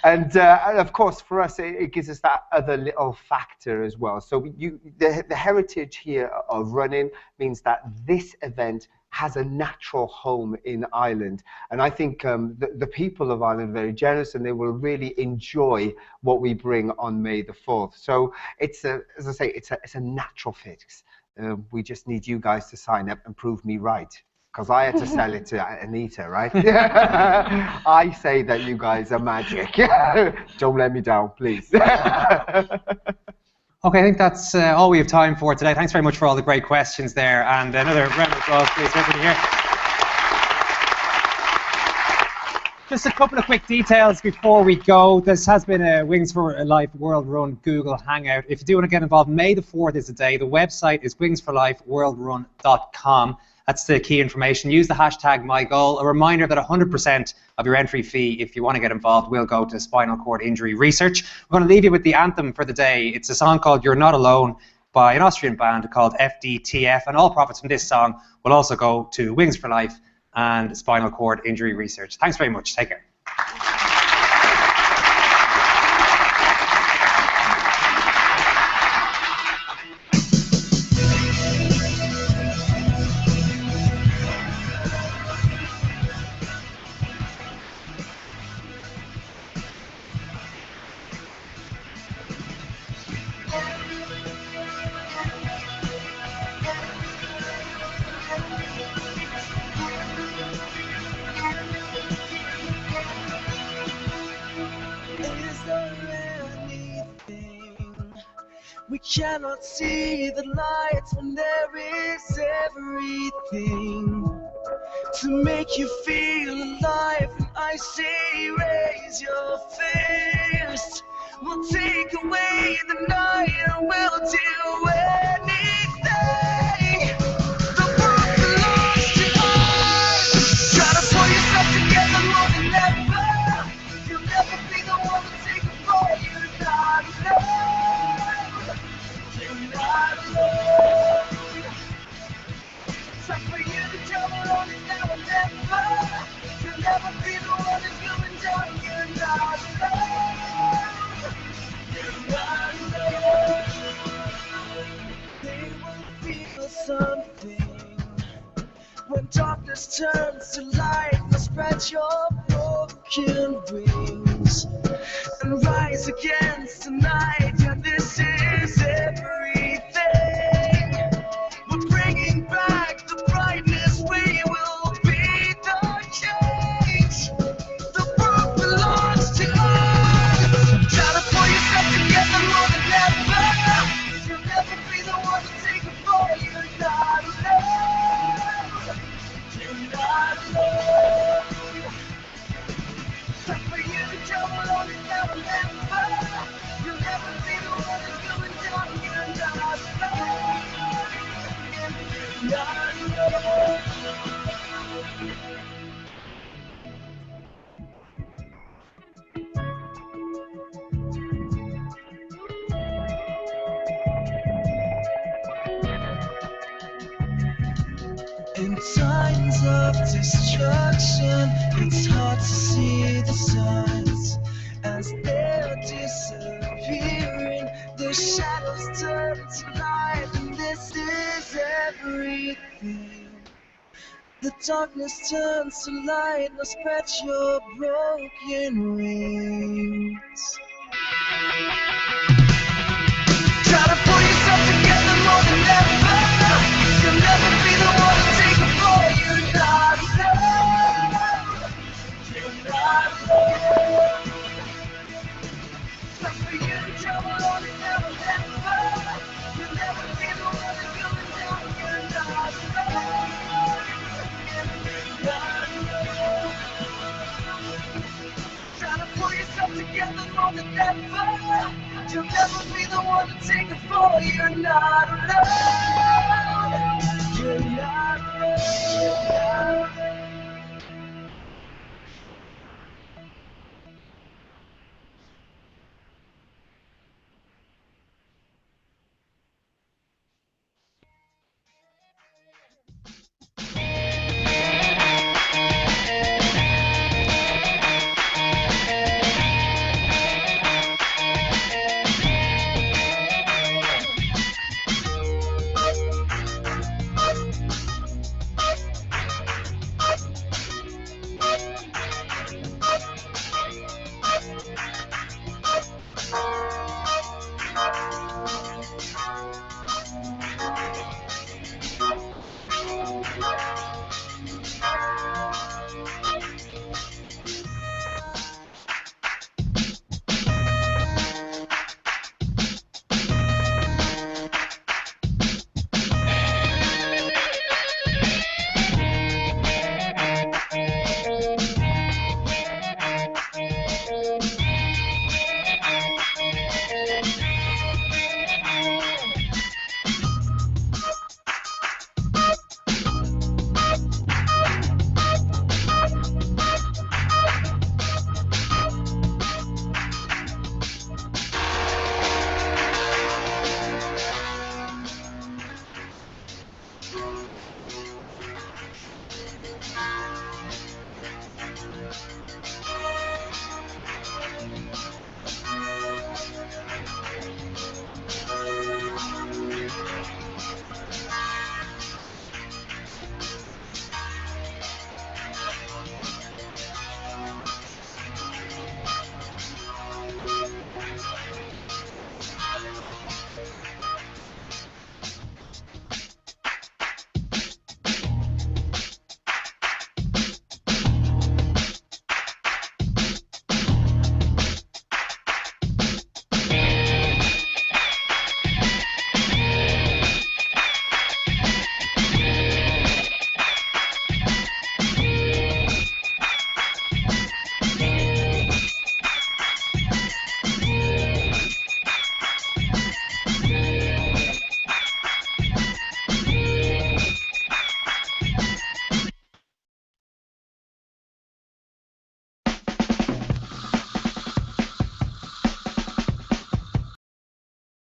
And of course, for us, it gives us that other little factor as well. So the heritage here of running means that this event has a natural home in Ireland. And I think the people of Ireland are very generous, and they will really enjoy what we bring on May the 4th. So it's as I say, it's a natural fix. We just need you guys to sign up and prove me right, because I had to sell it to Anita, right? I say that you guys are magic. Don't let me down, please. Okay, I think that's all we have time for today. Thanks very much for all the great questions there, and another round of applause, please, for everybody here. Just a couple of quick details before we go. This has been a Wings for Life World Run Google Hangout. If you do want to get involved, May the 4th is the day. The website is wingsforlifeworldrun.com. That's the key information. Use the hashtag MyGoal. A reminder that 100% of your entry fee, if you want to get involved, will go to spinal cord injury research. We're going to leave you with the anthem for the day. It's a song called You're Not Alone by an Austrian band called FDTF, and all profits from this song will also go to Wings for Life and spinal cord injury research. Thanks very much. Take care. We cannot see the lights when there is everything to make you feel alive. And I say raise your fist. We'll take away the night and we'll do anything. The world belongs to us. Try to pull yourself together more than ever. You'll never be the one to take a fall. You're not alone. You're not alone. Time for you to jump on it now or never. You'll never be the one who's going down. You're not alone. You're not alone. When darkness turns to light, now spread your broken wings and rise against the night. Yeah, this is everything. We're bringing back the brightness. We will be the change. The world belongs to us. Try to pull yourself together more than ever. You'll never be the one to take it for. You're not alone. You're not alone. But for you to double on it now and ever. You'll never be the one that's going down. You're not alone. You're not alone. In times of destruction, it's hard to see the signs as they're disappearing. The shadows turn to light, and this is everything. The darkness turns to light, now spread your broken wings. Try to pull yourself together more than ever. You'll never be the one to take the fall. You're not alone. You're not alone. But for you to trouble on it now and ever. You'll never be the one that's going down. You're not alone. You're not alone. Try to pull yourself together more than ever. You'll never be the one to take the fall. You're not alone.